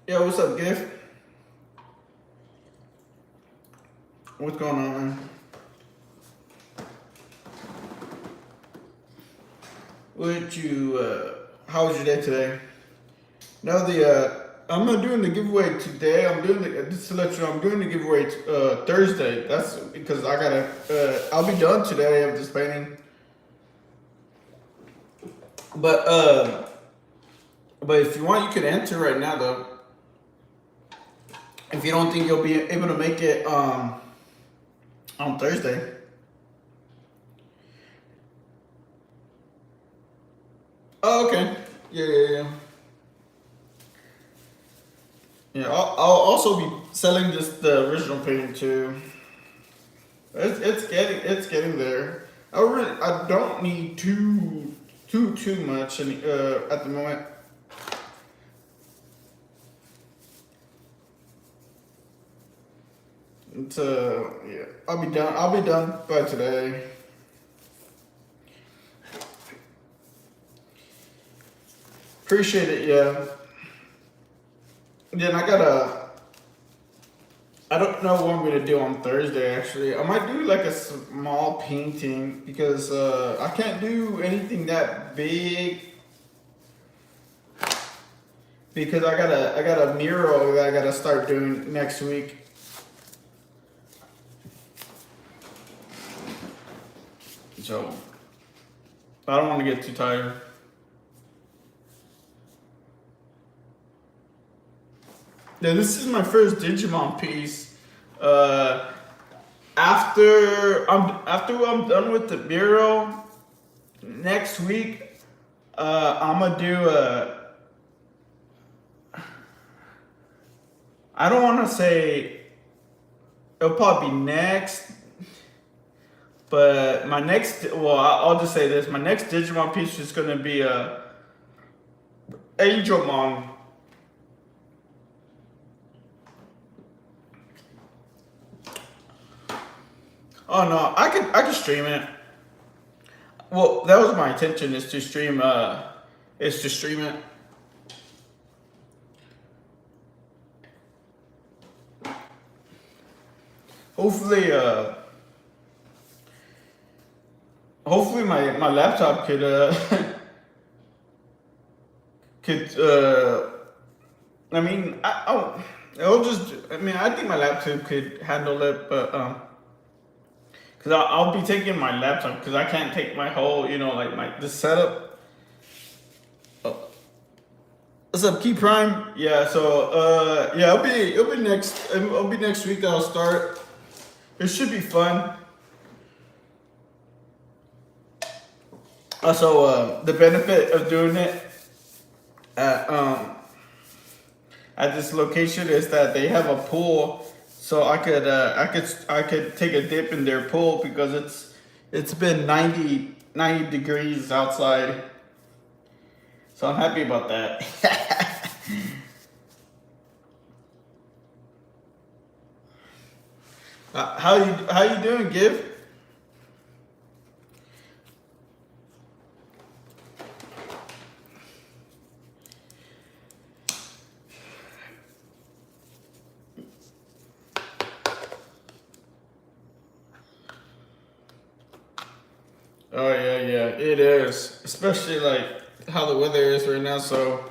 Yo, what's up, Gift? What's going on, man? How was your day today? No, I'm not doing the giveaway today. I'm doing just to let you know, I'm doing the giveaway Thursday. That's because I'll be done today of this painting. But if you want, you could enter right now, though. If you don't think you'll be able to make it, on Thursday. Oh, okay. Yeah. Yeah, I'll also be selling just the original painting too. It's getting there. I don't need too much at the moment. Yeah, I'll be done by today. Appreciate it, yeah. Then I don't know what I'm gonna do on Thursday. Actually, I might do like a small painting because I can't do anything that big because I got a mural that I gotta start doing next week. So I don't want to get too tired. Yeah, this is my first Digimon piece. After I'm done with the mural next week, I'm gonna do a. I don't want to say it'll probably be next, but my next. Well, I'll just say this: my next Digimon piece is gonna be a Angelmon. Oh no, I could stream it. Well, that was my intention is to stream it. Hopefully hopefully my laptop could could I mean I think my laptop could handle it, but because I'll be taking my laptop because I can't take my whole, this setup. Oh, what's up, Key Prime? Yeah, so yeah, it'll be next week that I'll start. It should be fun. Also, the benefit of doing it at this location is that they have a pool. So I could take a dip in their pool because it's been 90 degrees outside. So I'm happy about that. How you doing, Give? Oh yeah, it is. Especially like how the weather is right now, so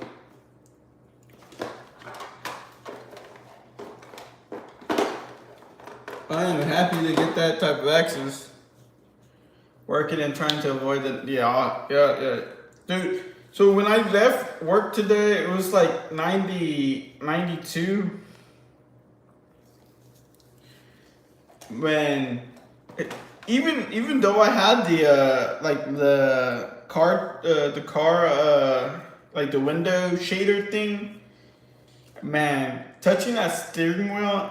I am happy to get that type of access. Working and trying to avoid it. Yeah. Dude, so when I left work today, it was like 92. When even though I had the car like the window shader thing, man, touching that steering wheel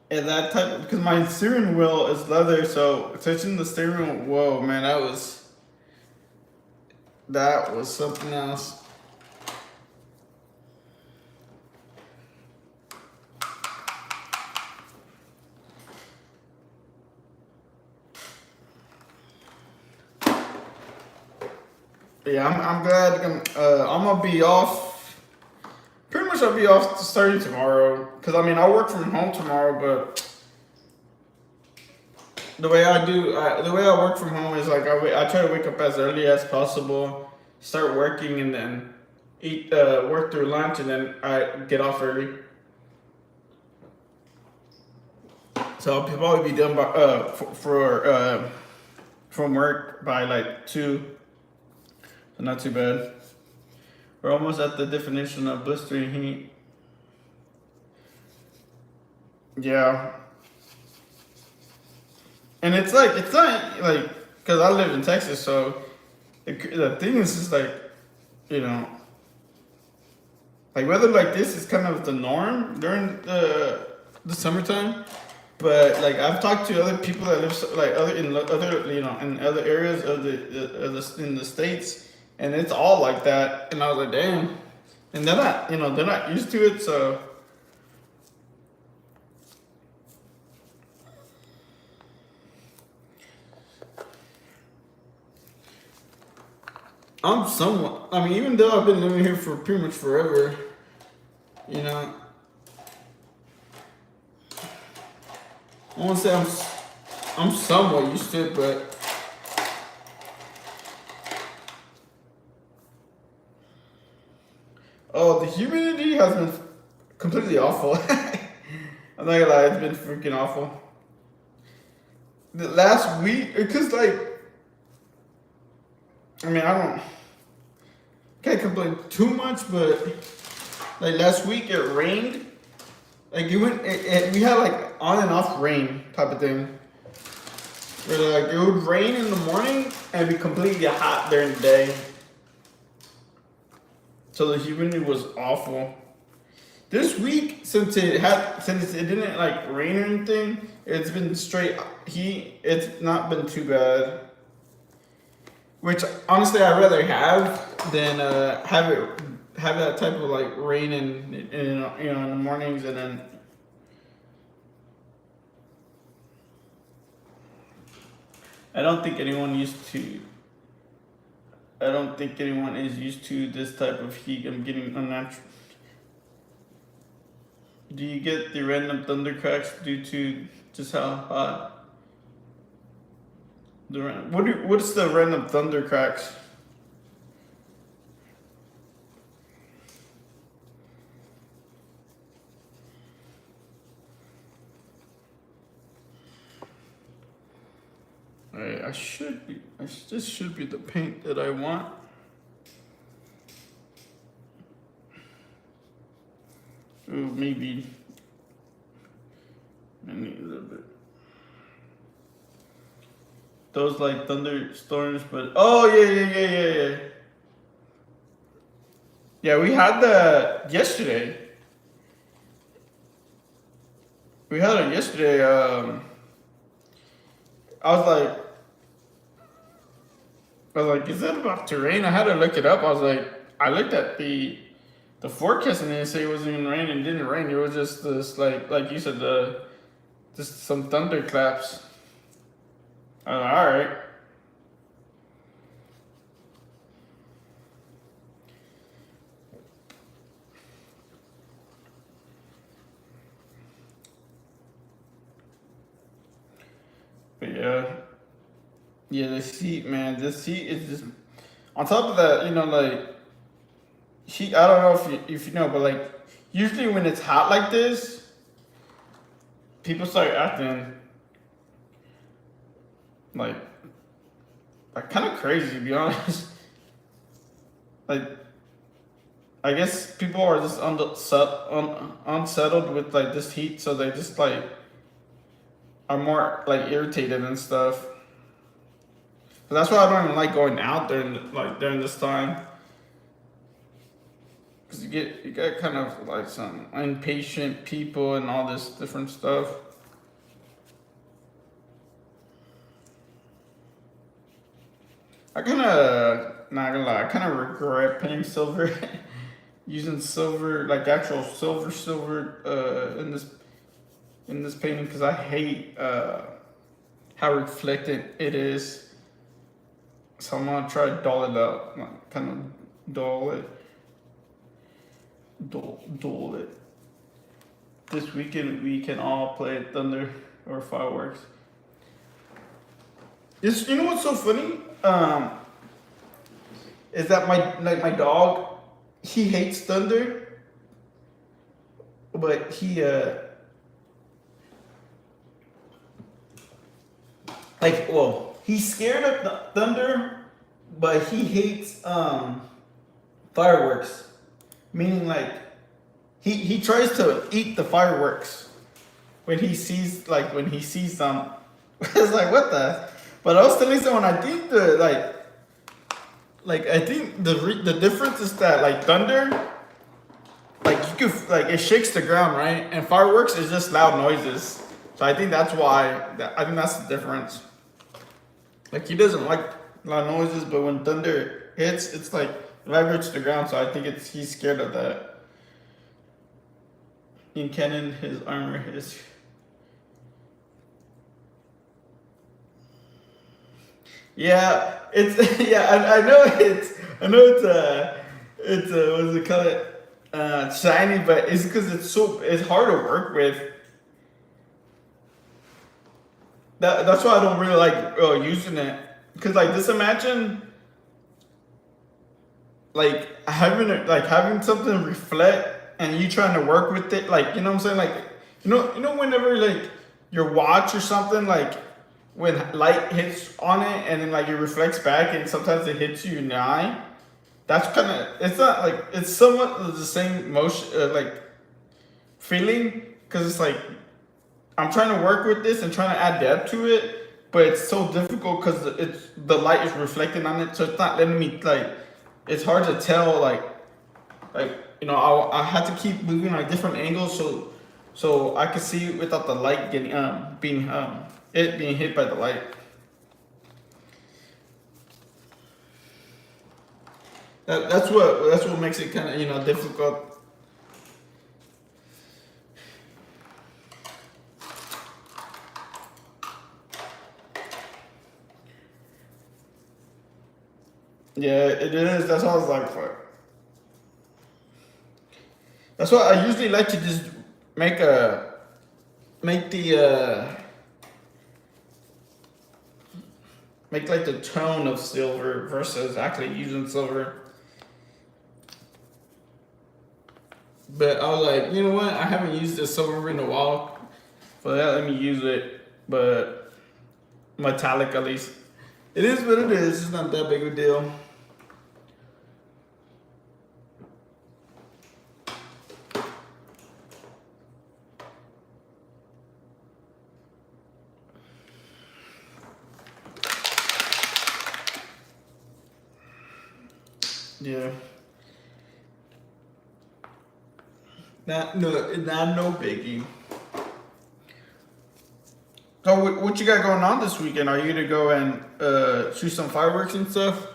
and that type because my steering wheel is leather, so touching the steering wheel, whoa, man, that was something else. Yeah, I'm glad I'm gonna be off pretty much I'll be off starting tomorrow. Cause I mean I work from home tomorrow, but the way I work from home is like I try to wake up as early as possible, start working, and then eat work through lunch, and then I get off early. So I'll probably be done by from work by like 2. So not too bad. We're almost at the definition of blistering heat. Yeah. And it's not like, because I live in Texas, so the thing is just like, you know, like weather like this is kind of the norm during the summertime. But like I've talked to other people that live like other in other areas of in the states, and it's all like that. And I was like, damn. And they're not used to it, so. I'm somewhat. I mean, even though I've been living here for pretty much forever, you know, I won't say I'm somewhat used to it, but oh, the humidity has been completely awful. I'm not gonna lie, it's been freaking awful. The last week, because like, I mean, I don't can't complain too much, but like last week it rained. Like we had like on and off rain type of thing. Where like it would rain in the morning and be completely hot during the day. So the humidity was awful. This week, since it didn't like rain or anything, it's been straight heat. It's not been too bad. Which honestly, I'd rather have than have that type of like rain in the mornings, and then I don't think anyone is used to this type of heat. I'm getting unnatural. Do you get the random thundercracks due to just how hot? What's the random thundercracks? Alright, this should be the paint that I want. Ooh, maybe I need a little bit. Those like thunderstorms, but oh yeah. Yeah, we had that yesterday. We had it yesterday. I was like, is that about to rain? I had to look it up. I looked at the forecast and they say it wasn't gonna rain, and it didn't rain. It was just this like you said, just some thunderclaps. I was like, all right. But yeah, this heat, man. This heat is just on top of that. Like heat. I don't know if you know, but like usually when it's hot like this, people start acting like kind of crazy, to be honest. Like, I guess people are just unsettled with like this heat, so they just like are more like irritated and stuff. But that's why I don't even like going out during this time, because you get kind of like some impatient people and all this different stuff. I kind of, not gonna lie, I kind of regret painting silver, using silver, like actual silver, in this painting, because I hate how reflected it is. So I'm gonna try to dull it up, like kind of dull it. duel it. This weekend we can all play thunder or fireworks. You know what's so funny? Is that my dog, he hates thunder, but he he's scared of thunder, but he hates fireworks. Meaning like he tries to eat the fireworks when he sees them. It's like what the. But I was telling someone I think I think the difference is that like thunder, like you could like it shakes the ground, right? And fireworks is just loud noises. So I think that's why I think that's the difference. Like he doesn't like loud noises, but when thunder hits, it's like vibrates the ground. So I think he's scared of that. In canon, his armor is. Yeah, it's yeah. I know it's what's it called? Shiny, but it's because it's hard to work with. That's why I don't really like using it. Because like just imagine having something reflect and you trying to work with it, like you know what I'm saying, like you know whenever like your watch or something, like when light hits on it and then like it reflects back and sometimes it hits you in the eye. That's kind of, it's not like, it's somewhat the same motion, like feeling, because it's like I'm trying to work with this and trying to add depth to it, but it's so difficult because the light is reflecting on it, so it's not letting me like. It's hard to tell like I had to keep moving like different angles so I could see without the light getting being hit by the light. That's what makes it kind of difficult. Yeah, it is. That's what I was like for. That's why I usually like to just make like the tone of silver versus actually using silver. But I was like, you know what? I haven't used this silver in a while. For that, let me use it. But metallic at least. It is what it is. It's not that big of a deal. Yeah. Not no biggie. So what you got going on this weekend? Are you gonna go and shoot some fireworks and stuff?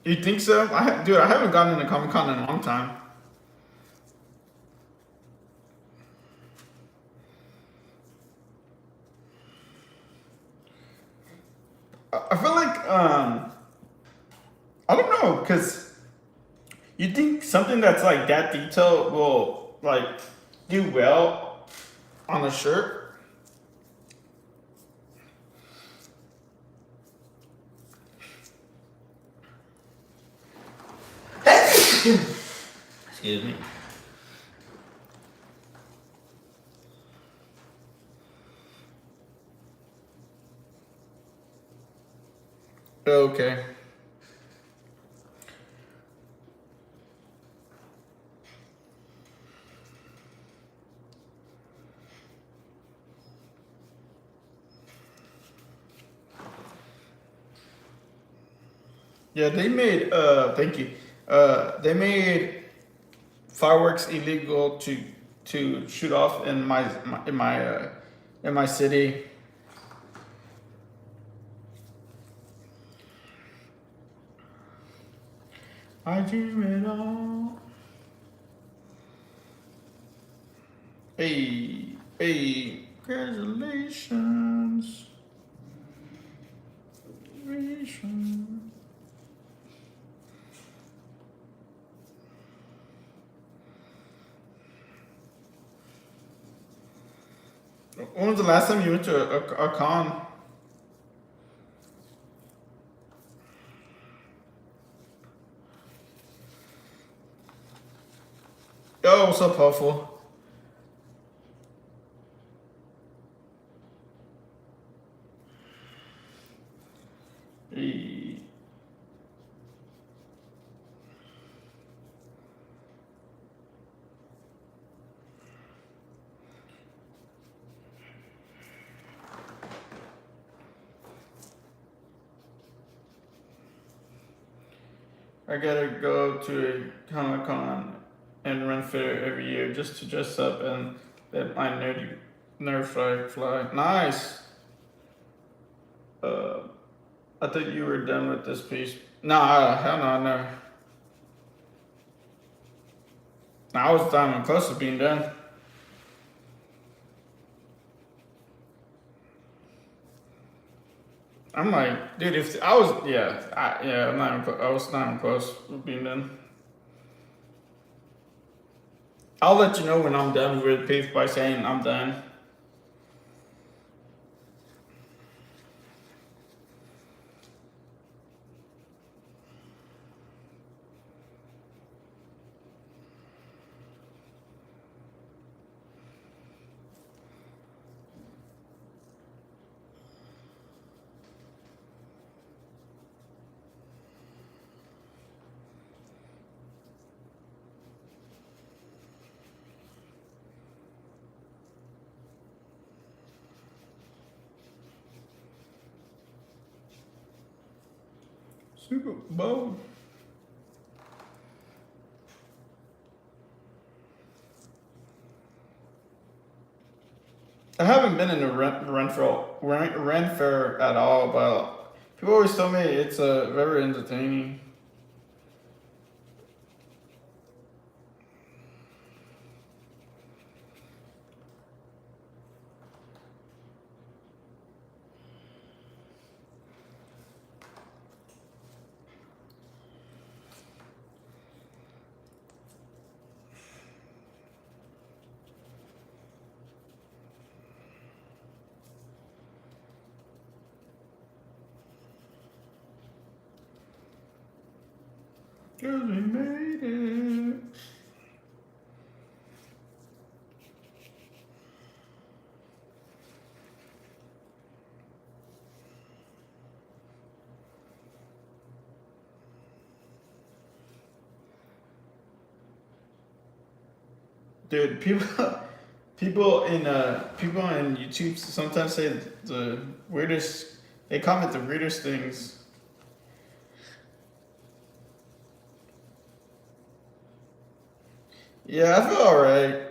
You think so? Dude, I haven't gone into Comic Con in a long time. I feel like I don't know, because you think something that's like that detailed will like do well on a shirt? Excuse me. Okay. Yeah, they made thank you. They made fireworks illegal to shoot off in my city. I dream it all. Hey, Hey, congratulations. When was the last time you went to a con? Yo, what's up, Puffle? Hey. I gotta go to a Comic Con and run fair every year just to dress up and let my nerf fly. Nice. I thought you were done with this piece. Nah, hell no, no. I was done close to being done. I'm like, dude, if I was, I'm not even, I was not even close with being done. I'll let you know when I'm done with the piece by saying I'm done. Super Bowl. I haven't been in a rent fair at all, but people always tell me it's very entertaining. Cause we made it. Dude, people in YouTube sometimes say the weirdest. They comment the weirdest things. Yeah, I feel alright.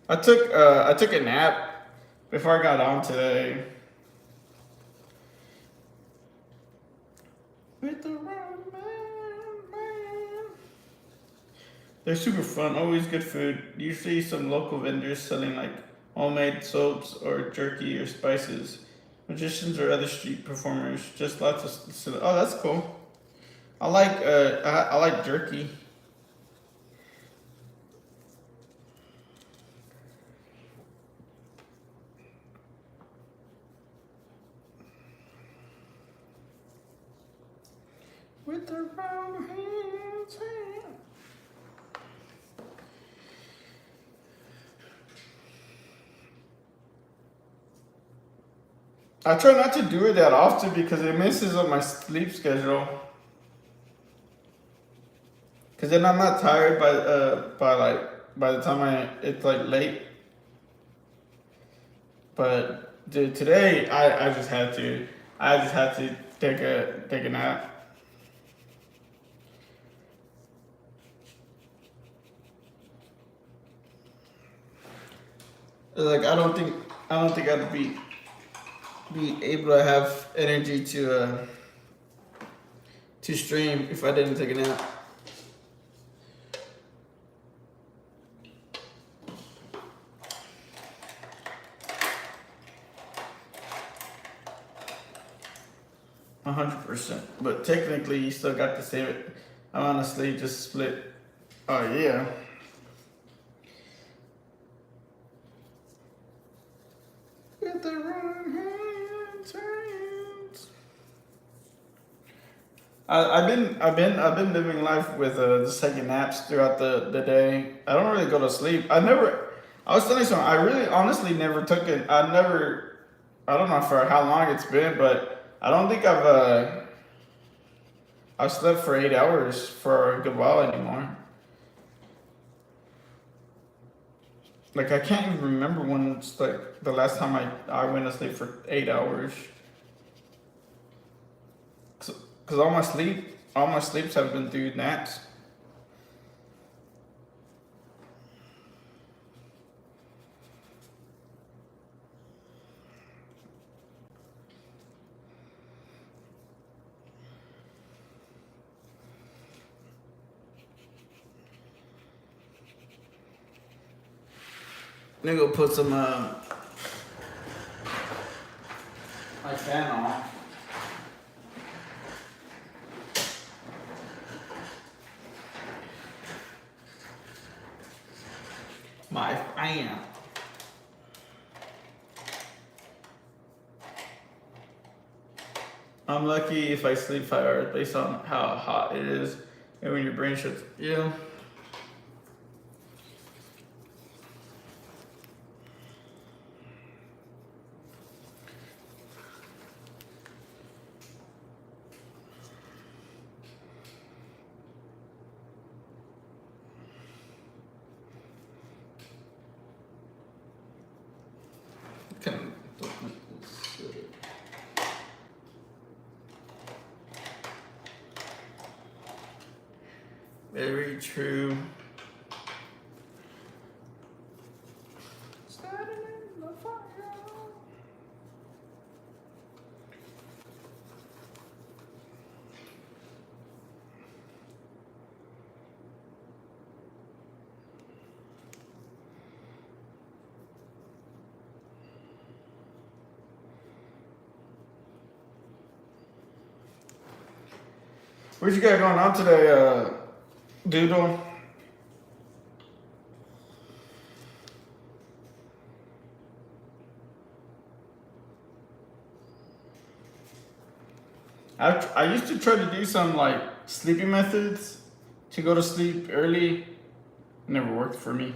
I took a nap before I got on today. With the wrong man. They're super fun, always good food. Usually some local vendors selling like homemade soaps or jerky or spices. Magicians or other street performers. Just lots of oh, that's cool. I like jerky. With the wrong hands. I try not to do it that often because it messes up my sleep schedule. Cause then I'm not tired by the time it's like late. But dude, today I just had to take a nap. Like I don't think I'd be able to have energy to stream if I didn't take a nap. 100%. But technically, you still got the same amount of sleep, just split. Oh yeah. With the wrong hands. I've been living life with just taking naps throughout the day. I don't really go to sleep. I was telling you something. I really honestly never took it. I don't know for how long it's been, but I don't think I've slept for 8 hours for a good while anymore. Like I can't even remember when it's like the last time I went to sleep for 8 hours. Cause all my sleeps have been through naps. Let me go put some my fan on. My fan. I'm lucky if I sleep 5 hours based on how hot it is and when your brain shuts. Yeah. Can very true. What you got going on today, Doodle? I used to try to do some like sleeping methods to go to sleep early. Never worked for me.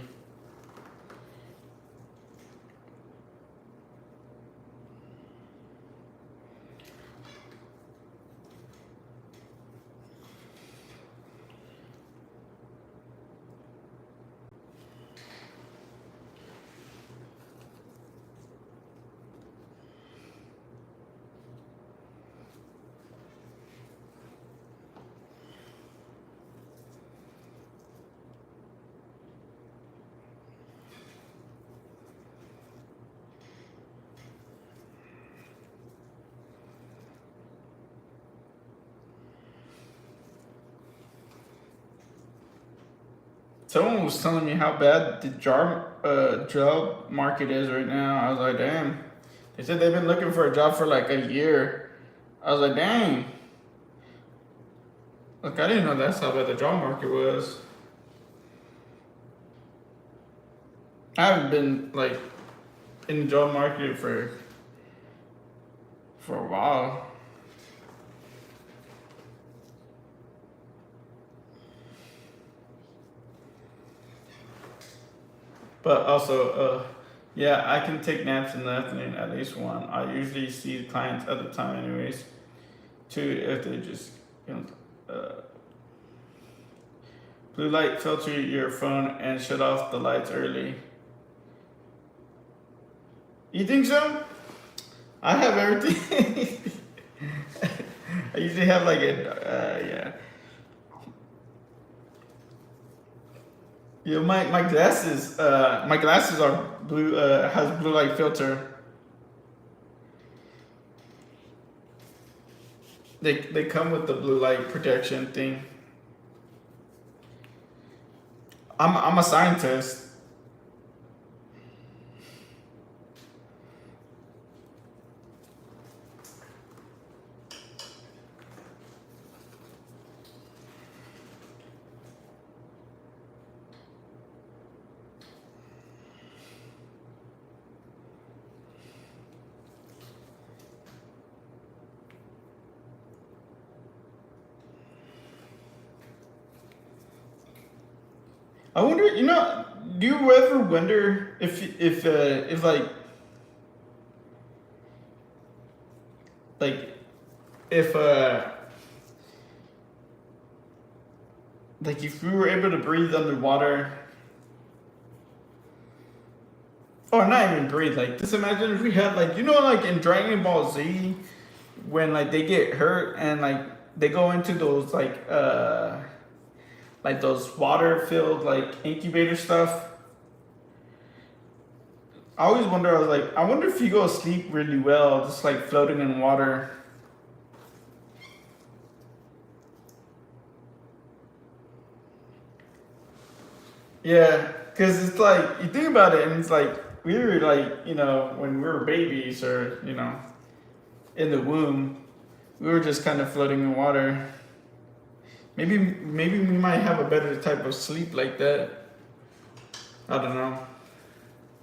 Someone was telling me how bad the job market is right now. I was like, damn. They said they've been looking for a job for like a year. I was like, dang. Look, I didn't know that's how bad the job market was. I haven't been like in the job market for a while. But also, yeah, I can take naps in the afternoon, at least one. I usually see clients at the time, anyways. Two, if they just, you know, blue light filter your phone and shut off the lights early. You think so? I have everything. I usually have like yeah. Yeah, my glasses are blue. Has blue light filter. They come with the blue light protection thing. I'm a scientist. I wonder, do you ever wonder if like if like if we were able to breathe underwater, or not even breathe, like just imagine if we had like like in Dragon Ball Z when like they get hurt and like they go into those like those water filled like incubator stuff. I always wonder. I was like, I wonder if you go to sleep really well, just like floating in water. Yeah, because it's like you think about it, and it's like we were like when we were babies or in the womb, we were just kind of floating in water. Maybe we might have a better type of sleep like that. I don't know.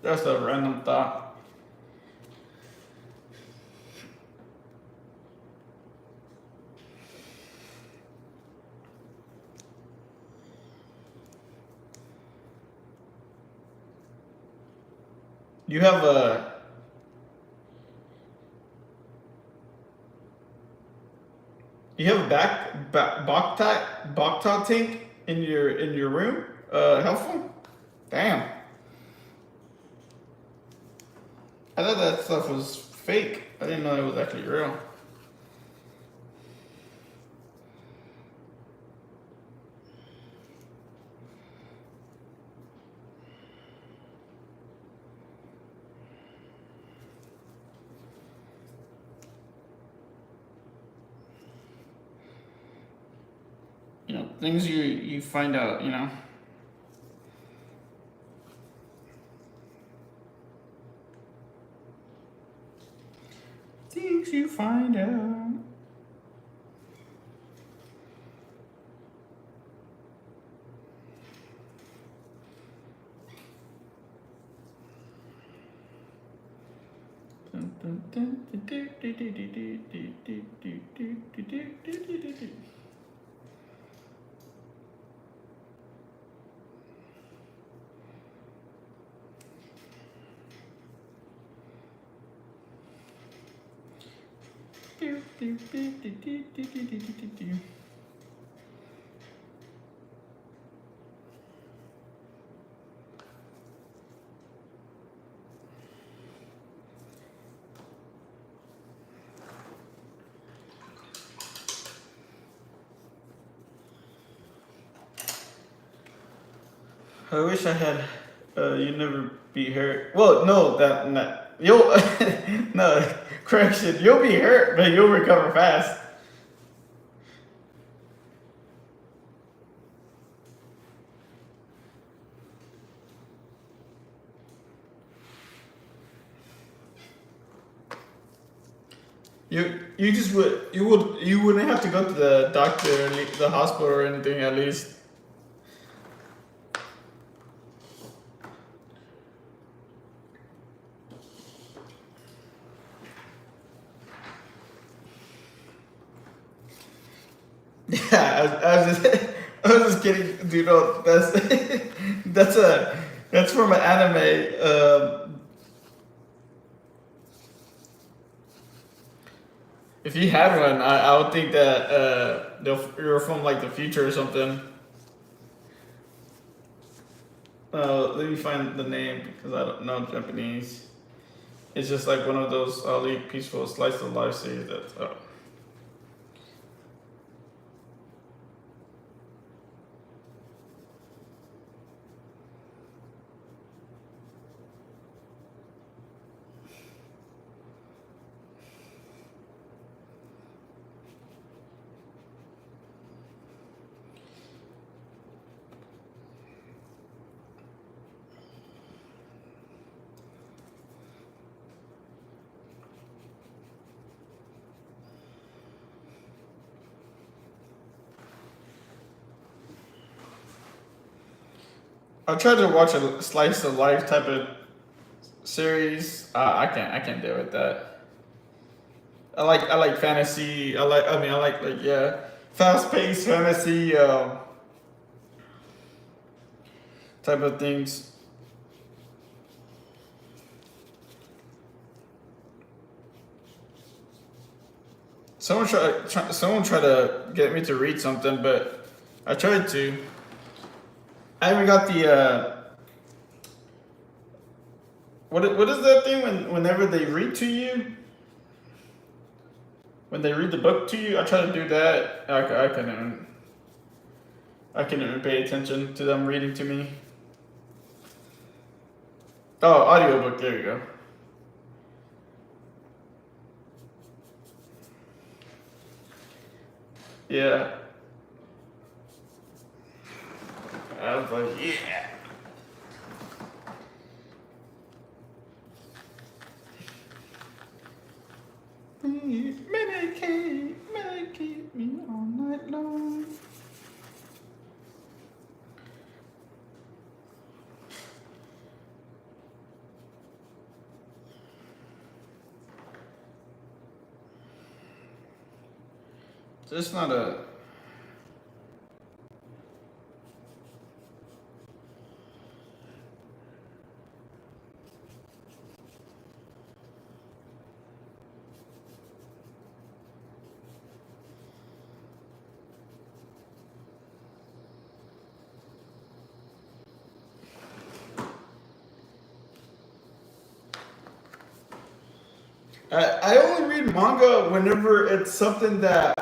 That's a random thought. You have a bacta tank in your room. Helpful. Damn. I thought that stuff was fake. I didn't know it was actually real. Things you find out. Things you find out. I wish I had you never be hurt. Well, no, that not you'll no correction. You'll be hurt, but you'll recover fast. You just you wouldn't have to go to the doctor or the hospital or anything at least. Yeah, I was just I was just kidding. Do you know that's from an anime. If you had one, I would think that you're from like the future or something. Let me find the name because I don't know Japanese. It's just like one of those peaceful slice of life series. That's I tried to watch a slice of life type of series. I can't deal with that. I like fantasy. I like yeah, fast paced fantasy. type of things. Someone tried to get me to read something, but I tried to. I haven't got the what is that thing whenever they read to you? When they read the book to you, I try to do that. I couldn't even pay attention to them reading to me. Oh, audiobook, there you go. Yeah. I was like, yeah. Medicate me all night long. It's not a. I only read manga whenever it's something that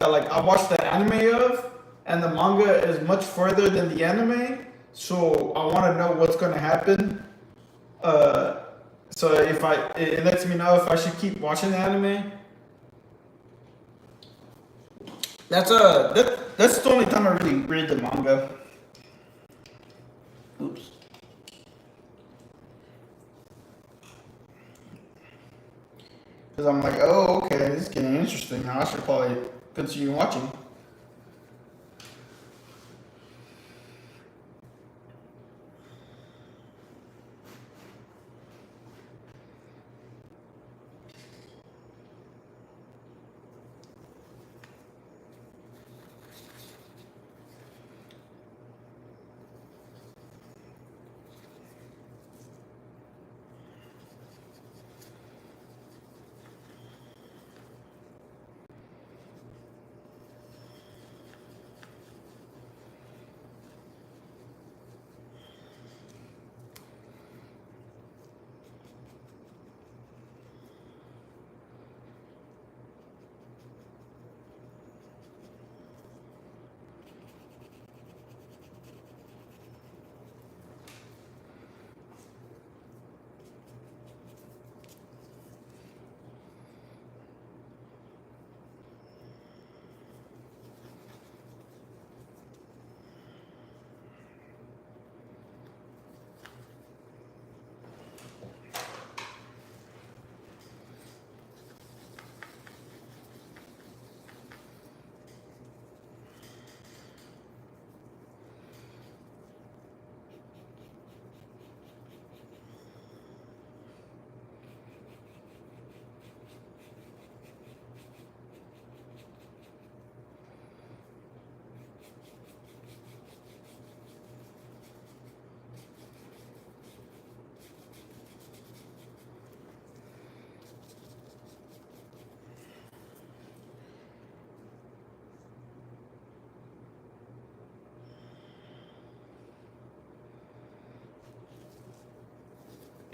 like I watch the anime of, and the manga is much further than the anime, so I want to know what's gonna happen. So if it lets me know if I should keep watching the anime. That's the only time I really read the manga. Oops. Because I'm like, oh, okay, this is getting interesting. Now I should probably continue watching.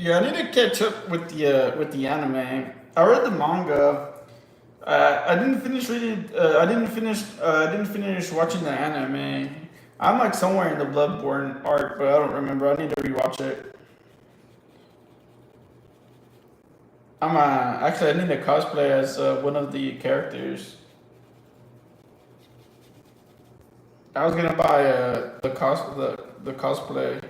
Yeah, I need to catch up with the anime. I read the manga. I didn't finish reading. I didn't finish watching the anime. I'm like somewhere in the Bloodborne arc, but I don't remember. I need to rewatch it. Actually, I need to cosplay as one of the characters. I was gonna buy the cosplay,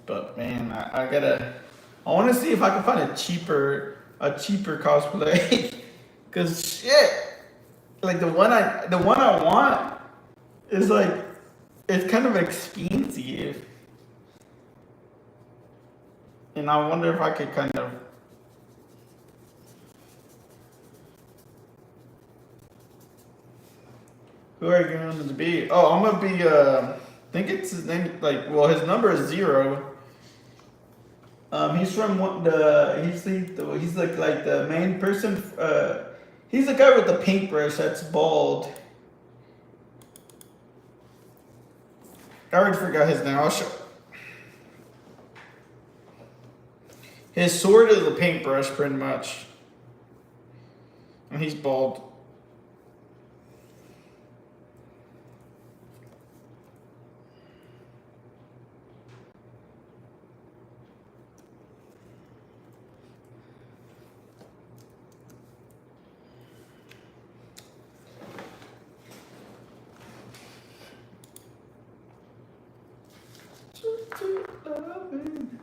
but man, I gotta. I want to see if I can find a cheaper cosplay, cause shit, like the one I want is like it's kind of expensive, and I wonder if I could kind of. Who are you going to be? Oh, I'm gonna be. I think it's his name. Like, well, his number is 0. He's from he's like the main person. He's the guy with the paintbrush that's bald. I already forgot his name. I'll show. His sword is a paintbrush, pretty much, and he's bald.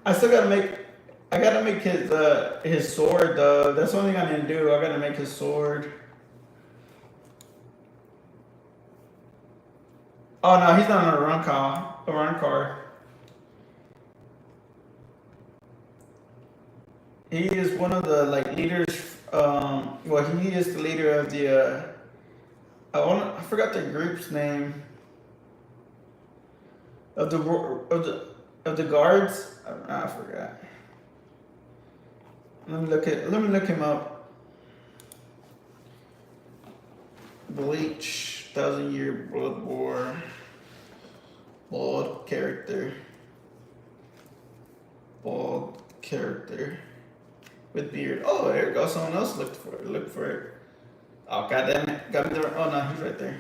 I still gotta make. I gotta make his sword though. That's the only thing I didn't do. I gotta make his sword. Oh no, he's not on a run car. A run car. He is one of the like leaders. Well, he is the leader of the. I forgot the group's name. Of the guards. I forgot. Let me look him up. Bleach, 1,000-Year Blood War. Bald character. Bald character. With beard. Oh, there we go. Someone else looked for it. Look for it. Oh, goddamn it. Got me there. Oh, no, he's right there.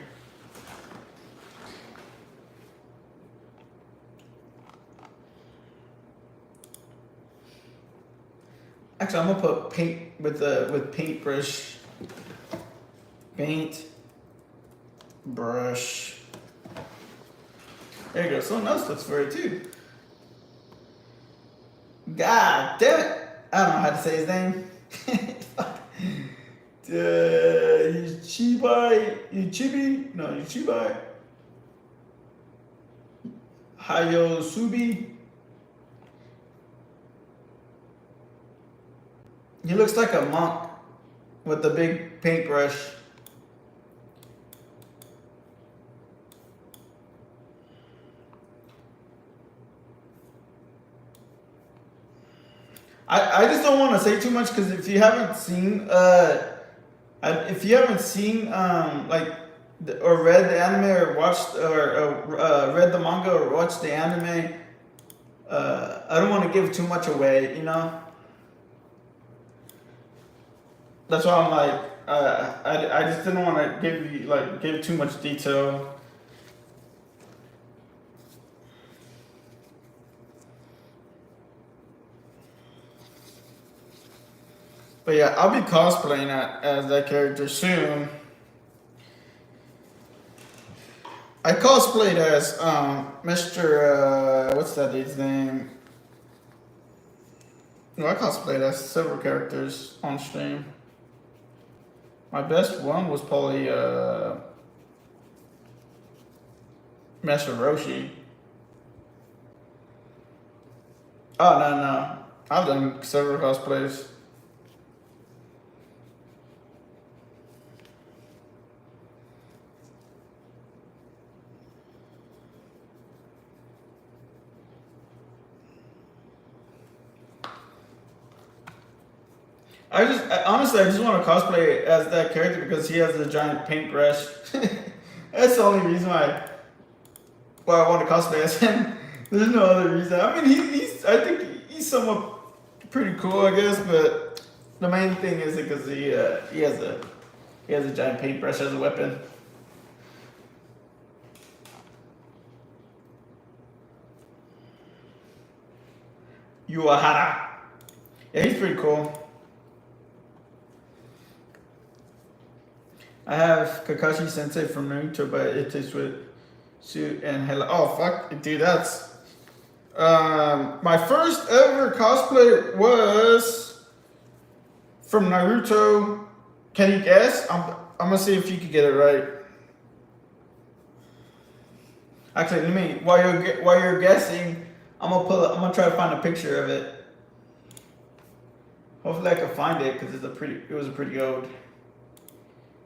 Actually, I'm gonna put paint with paintbrush. Paint brush. There you go. Someone else looks for it too. God damn it! I don't know how to say his name. Yuchibai. Hayosubi. He looks like a monk with the big paintbrush. I just don't want to say too much because if you haven't seen like or read the anime or watched or read the manga or watched the anime, I don't want to give too much away, you know. That's why I'm like, I just didn't want to give too much detail. But yeah, I'll be cosplaying as that character soon. I cosplayed as Mr. What's that dude's name? No, I cosplayed as several characters on stream. My best one was probably Master Roshi. Oh no, I've done several cosplays. Honestly, I just want to cosplay as that character because he has a giant paintbrush. That's the only reason why I want to cosplay as him. There's no other reason. I mean, I think he's somewhat pretty cool, I guess, but the main thing is because he has a giant paintbrush as a weapon. Uehara. Yeah, he's pretty cool. I have Kakashi Sensei from Naruto, but it is with suit and hella. Oh fuck, dude, that's my first ever cosplay was from Naruto. Can you guess? I'm gonna see if you can get it right. Actually, while you're guessing, I'm gonna try to find a picture of it. Hopefully, I can find it because it was a pretty old.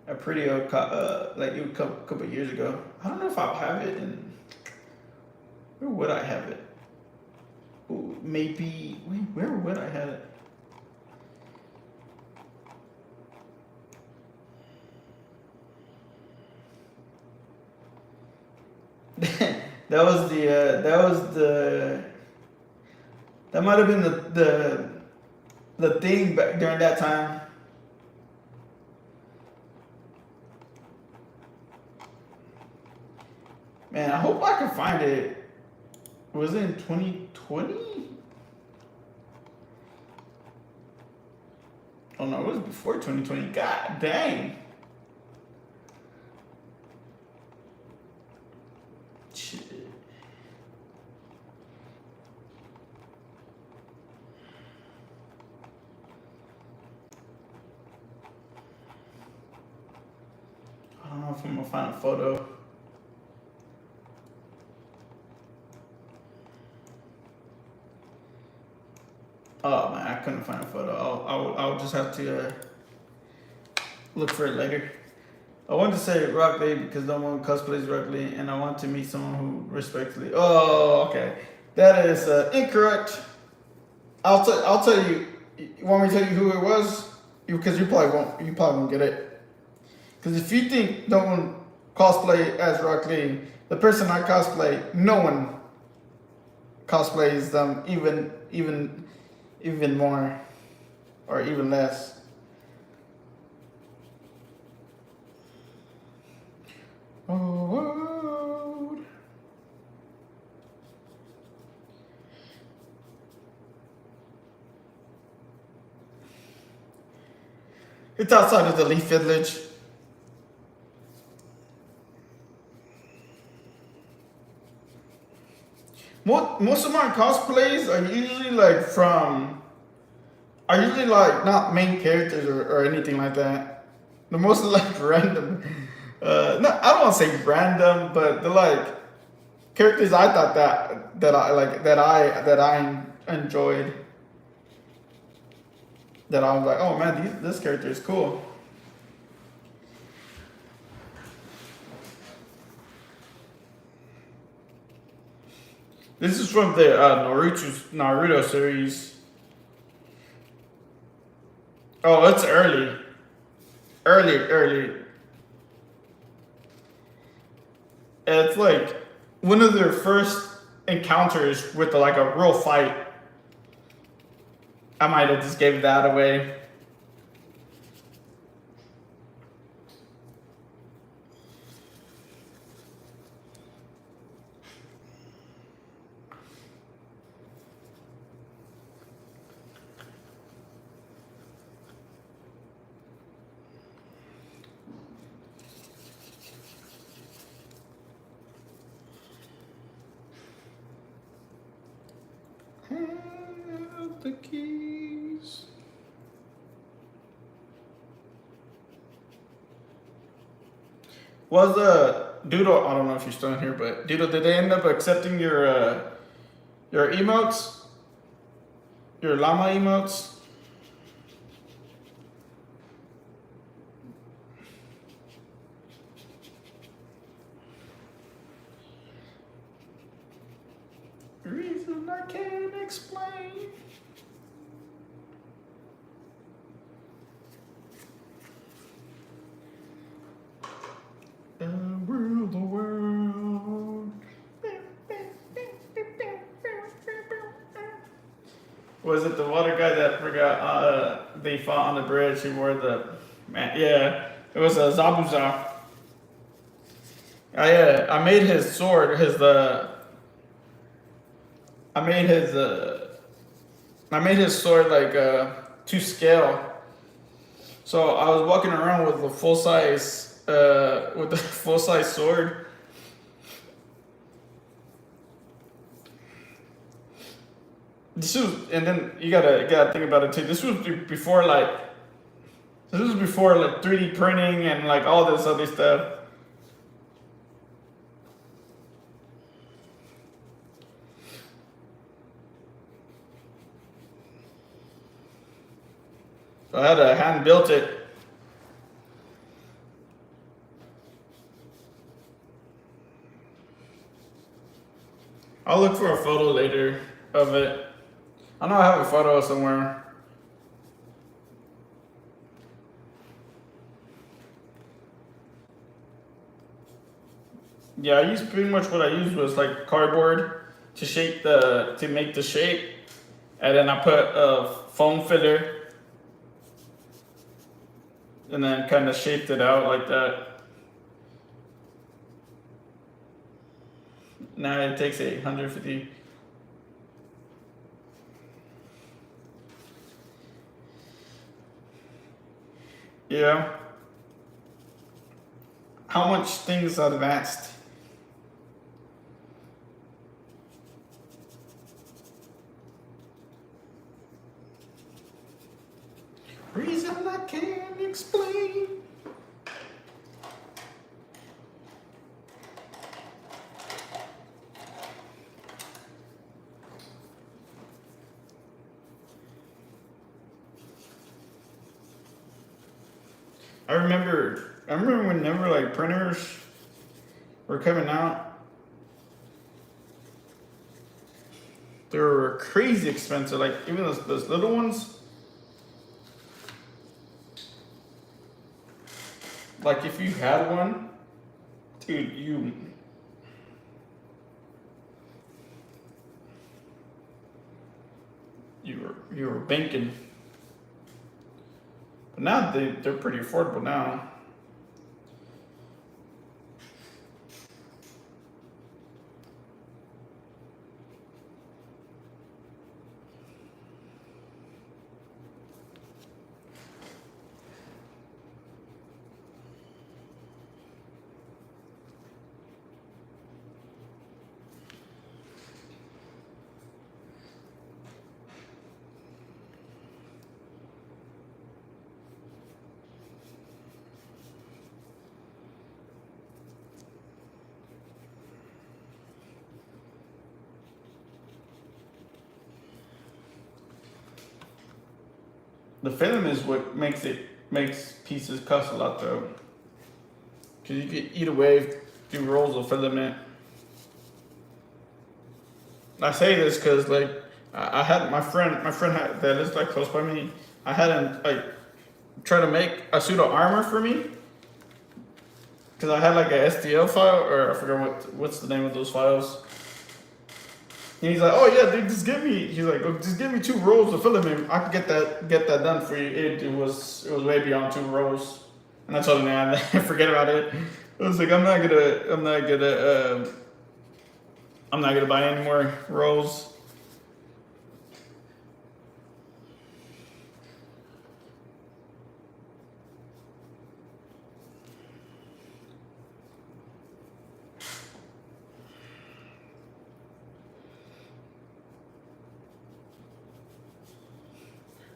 a pretty old like it a couple years ago. I don't know if I'll have it in. Where would I have it? Ooh, maybe. Wait, where would I have it? That was the. That might have been the thing back during that time. Man, I hope I can find it. Was it in 2020? Oh no, it was before 2020. God dang. Shit. I don't know if I'm gonna find a photo. Oh man, I couldn't find a photo. I'll just have to look for it later. I wanted to say Rock Lee because no one cosplays Rock Lee, and I want to meet someone who respectfully. Oh, okay, that is incorrect. I'll tell you. You want me to tell you who it was? Because you probably won't. You probably won't get it. Because if you think no one cosplay as Rock Lee, the person I cosplay, no one cosplays them even more or even less. Oh, it's outside of the Leaf Village. Most of my cosplays are usually like not main characters or anything like that. They're mostly like random. No, I don't want to say random, but they're like characters I thought that I enjoyed. That I was like, oh man, this character is cool. This is from the Naruto series. Oh, it's early. And it's like one of their first encounters with like a real fight. I might have just gave that away. Have the keys. Was Doodle? I don't know if you're still in here, but Doodle, did they end up accepting your emotes, your llama emotes? Reason I can't explain. Rule the world. Was it the water guy that forgot they fought on the bridge? He wore the man. Yeah, it was a Zabuza. I made his sword. I made his sword like to scale. So I was walking around with a full size sword. And then you gotta think about it too. This was before 3D printing and like all this other stuff. So I had to hand built it. I'll look for a photo later of it. I know I have a photo somewhere. Yeah, I used pretty much what I used was like cardboard to make the shape, and then I put a foam filler, and then kind of shaped it out like that. Now it takes 850. Yeah. How much things advanced? Reason I can't explain. I remember whenever like printers were coming out, they were crazy expensive. Like even those little ones. Like if you had one, dude, you were banking. But now they're pretty affordable now. The film is what makes pieces cost a lot though. Cause you could eat away through rolls of filament. I say this because like I had my friend had, that lives like close by me. I had him like try to make a pseudo armor for me because I had like a STL file or I forget what's the name of those files. And he's like, "Oh yeah, dude, just give me." He's like, "Oh, just give me 2 rolls of filament. I can get that done for you." It was way beyond 2 rolls, and I told him, "Man, forget about it." I was like, I'm not gonna buy any more rolls."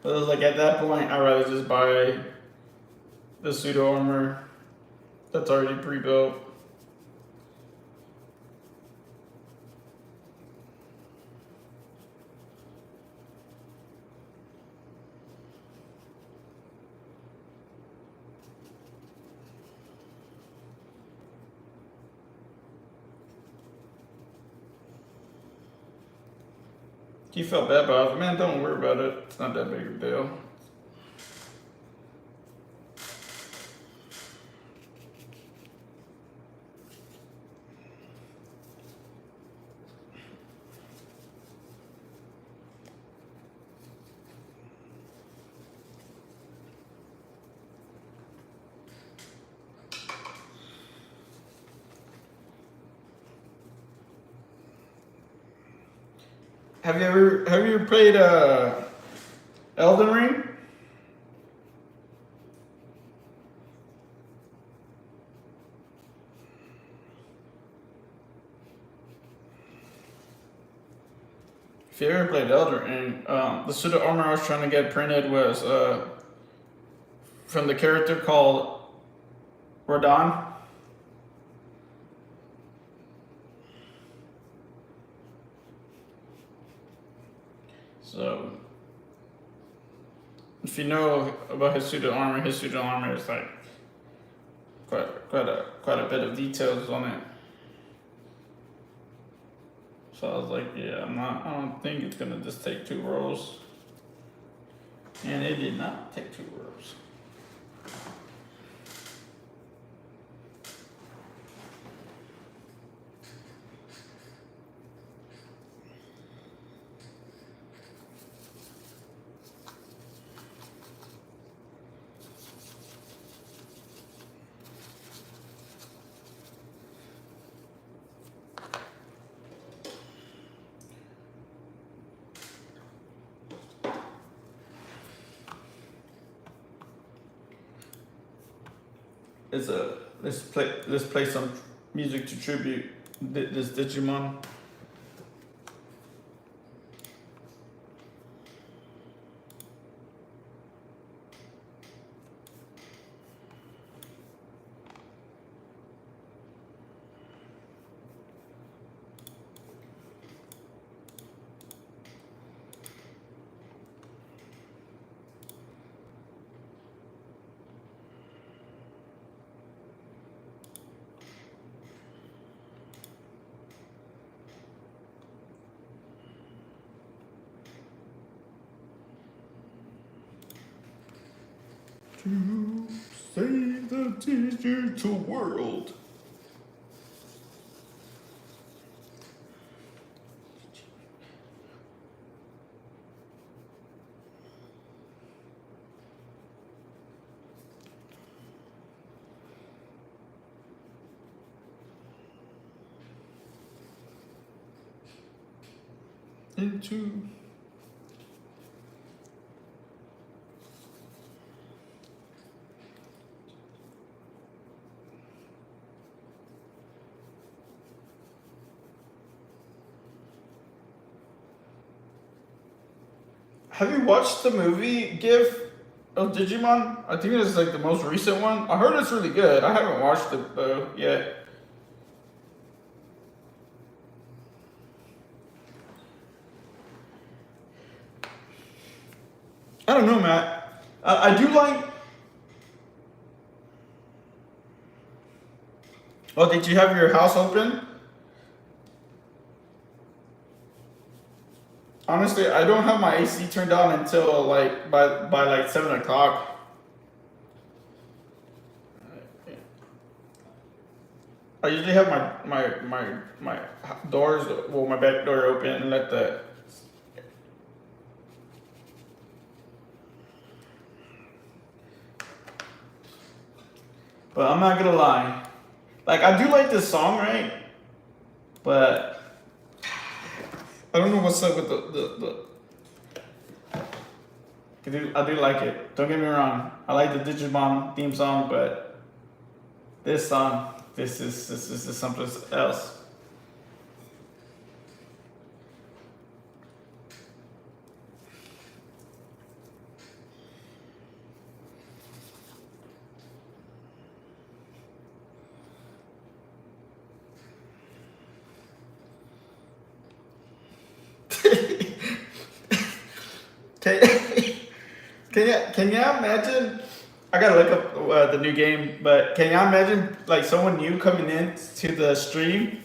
But it was like at that point, I'd rather just buy the pseudo armor that's already pre-built. He felt bad about it. Man, don't worry about it. It's not that big of a deal. Have you ever played Elden Ring? If you ever played Elden Ring, the pseudo armor I was trying to get printed was from the character called Rodon. So, if you know about his pseudo armor is like quite a bit of details on it. So I was like, yeah, I don't think it's gonna just take 2 rows. And it did not take 2 rows. Let's play some music to tribute this Digimon. To save the digital world. Into Have you watched the movie GIF of Digimon? I think it's like the most recent one. I heard it's really good. I haven't watched it though yet. I don't know, Matt. I do like. Oh, did you have your house open? Honestly, I don't have my AC turned on until like by like 7 o'clock. I usually have my doors, well, my back door open and let the. But I'm not gonna lie, like I do like this song, right? But I don't know what's up with the. I do like it. Don't get me wrong. I like the Digimon theme song, but this song, this is something else. Can you imagine? I gotta look up the new game, but can you imagine like someone new coming in to the stream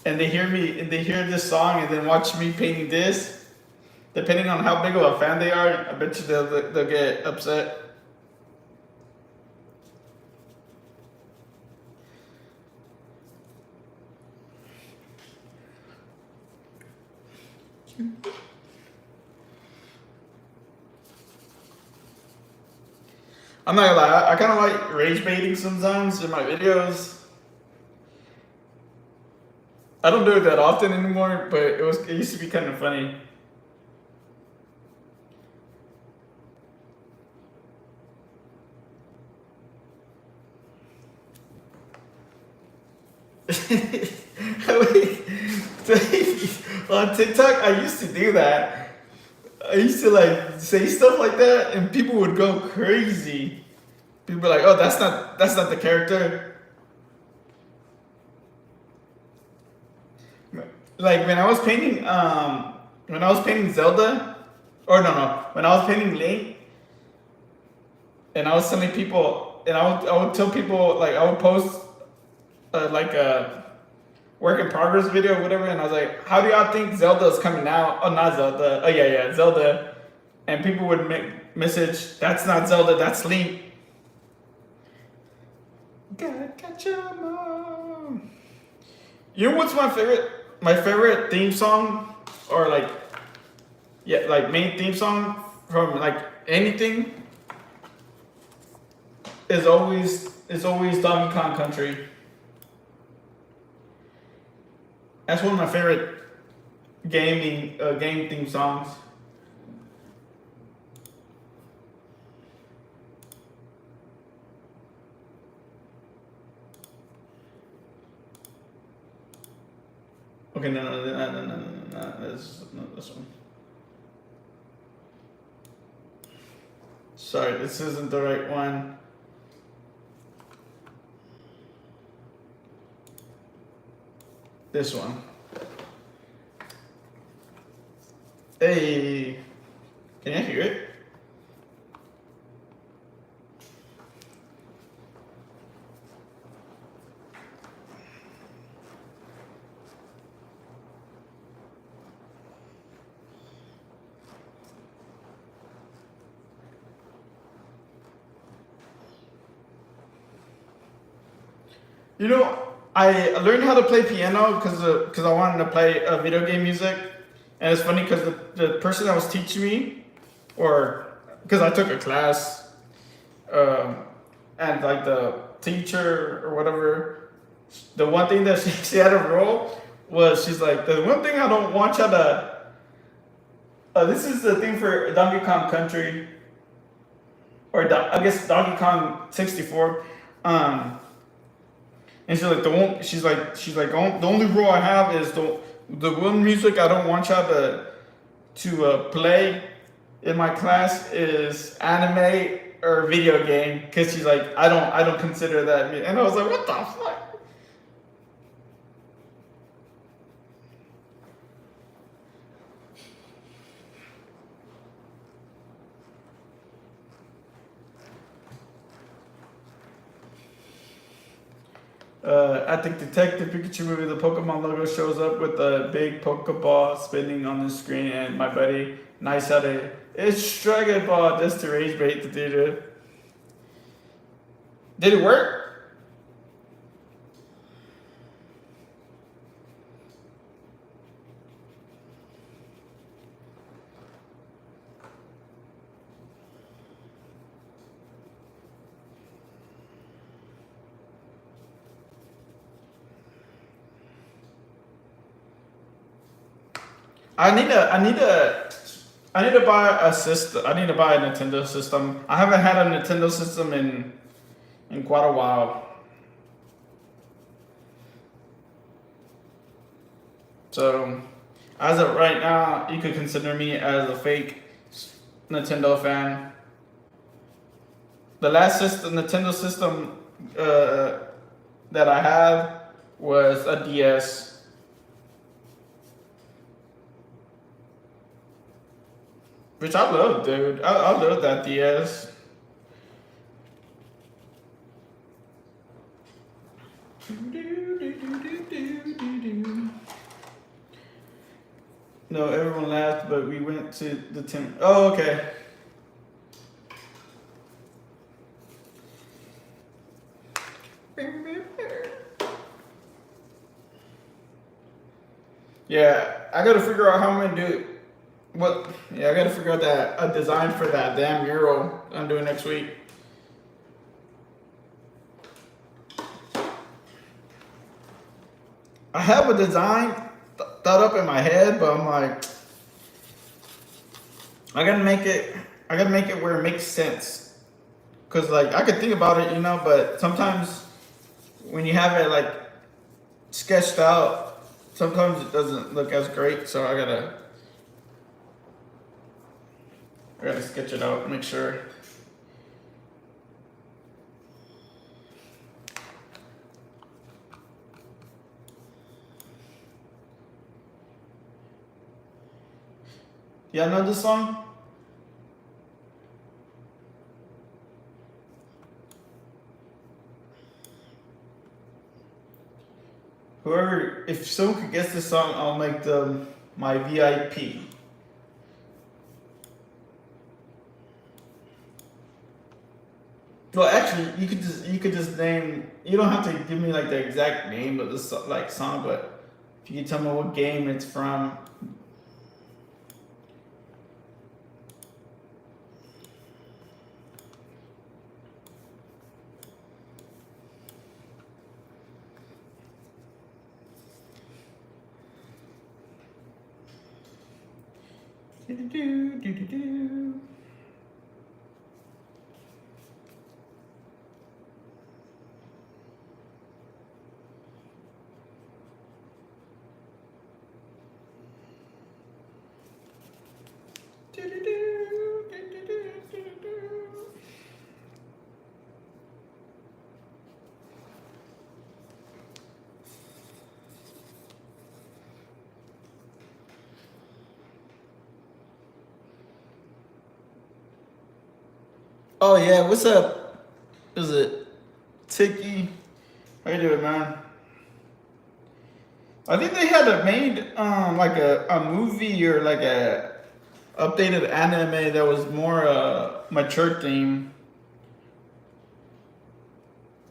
and they hear me and they hear this song and then watch me painting this? Depending on how big of a fan they are, I bet you they'll get upset. I'm not gonna lie, I kind of like rage baiting sometimes in my videos. I don't do it that often anymore, but it used to be kind of funny. On TikTok, I used to do that. I used to like say stuff like that, and people would go crazy. People were like, "Oh, that's not the character." Like when I was painting Zelda, or no, when I was painting Link, and I was telling people, and I would tell people like I would post like work in progress video or whatever, and I was like, how do y'all think Zelda's coming out? Oh, not Zelda. Oh yeah, Zelda. And people would message, that's not Zelda, that's Link. God, got your mom. You know what's my favorite? My favorite theme song, or like, yeah, like main theme song from like anything is always Donkey Kong Country. That's one of my favorite game theme songs. Okay, no. This, not this one. Sorry, this isn't the right one. This one. Hey, can you hear it? You know, I learned how to play piano because I wanted to play video game music, and it's funny because the person that was teaching me, or because I took a class, and like the teacher or whatever, the one thing that she had a rule was she's like, the one thing I don't want you to. This is the thing for Donkey Kong Country, or I guess Donkey Kong 64. And she's like, the only rule I have is the one music I don't want y'all to play in my class is anime or video game, because she's like, I don't consider that. And I was like, what the fuck? At the Detective Pikachu movie, the Pokemon logo shows up with a big Pokeball spinning on the screen, and my buddy Nice had it's Dragon Ball just to rage bait the dude. Did it work? I need to buy a system. I need to buy a Nintendo system. I haven't had a Nintendo system in quite a while. So, as of right now, you could consider me as a fake Nintendo fan. The last Nintendo system that I had was a DS. Which I love, dude. I love that DS. No, everyone laughed, but we went to the Tim. Oh, okay. Yeah, I gotta figure out how I'm gonna do it. What? Yeah, I gotta figure out a design for that damn mural I'm doing next week. I have a design thought up in my head, but I'm like, I gotta make it where it makes sense. Cause like I could think about it, but sometimes when you have it like sketched out, sometimes it doesn't look as great. So I gotta sketch it out, make sure. Y'all know this song? Whoever, if someone could guess this song, I'll make them my VIP. Well, actually, you could just name. You don't have to give me like the exact name of the like song, but if you can tell me what game it's from. Do-do-do-do-do-do. Oh yeah, what's up? Is it Tiki? How you doing, man? I think they had made like a movie or like a updated anime that was more mature theme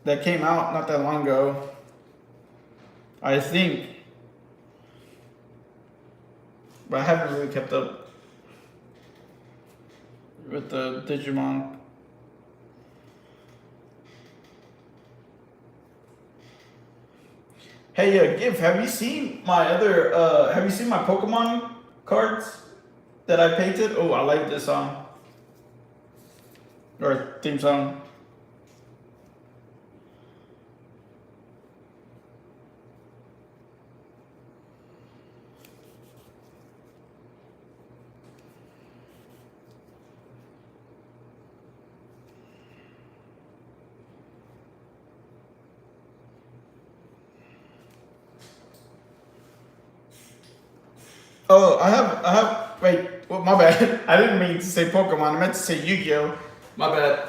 that came out not that long ago. I think, but I haven't really kept up with the Digimon. Hey, Gif, have you seen my other? Have you seen my Pokemon cards that I painted? Oh, I like this song or theme song. Oh, I have. Wait, well, my bad. I didn't mean to say Pokemon. I meant to say Yu-Gi-Oh. My bad.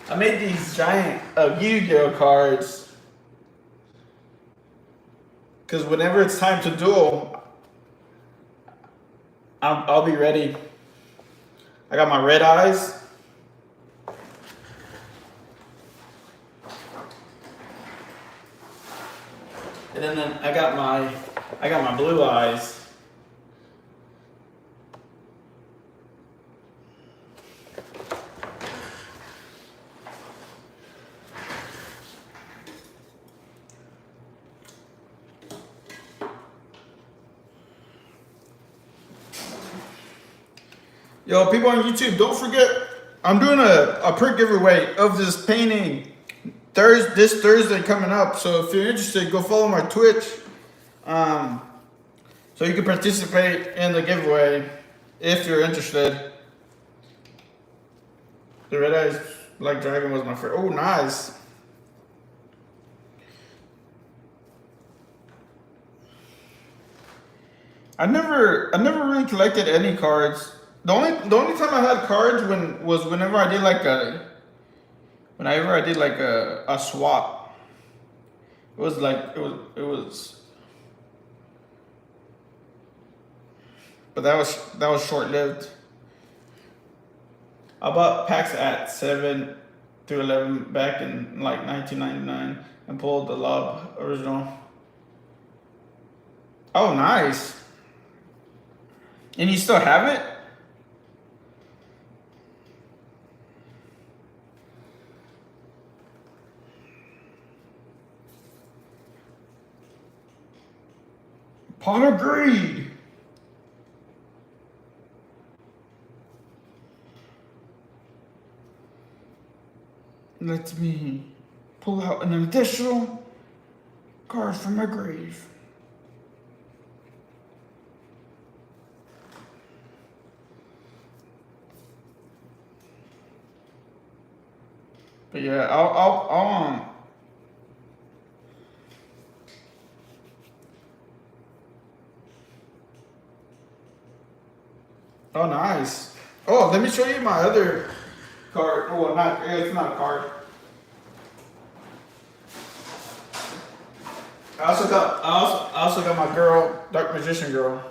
I made these giant Yu-Gi-Oh cards because whenever it's time to duel, I'll be ready. I got my red eyes. And then I got my blue eyes. Yo, people on YouTube, don't forget, I'm doing a per giveaway of this painting this Thursday coming up. So if you're interested, go follow my Twitch, so you can participate in the giveaway if you're interested. The Red Eyes Like Dragon was my favorite. Oh, nice. I never really collected any cards. The only time I had cards whenever I did like a swap. It was but that was short lived. I bought packs at 7 through 11 back in like 1999 and pulled the Lob original. Oh, nice. And you still have it? Pawn of Greed. Let me pull out an additional card from my grave. But yeah, I'll Oh, nice. Oh, let me show you my other card. Well, not it's not a card. I also got my girl, Dark Magician girl.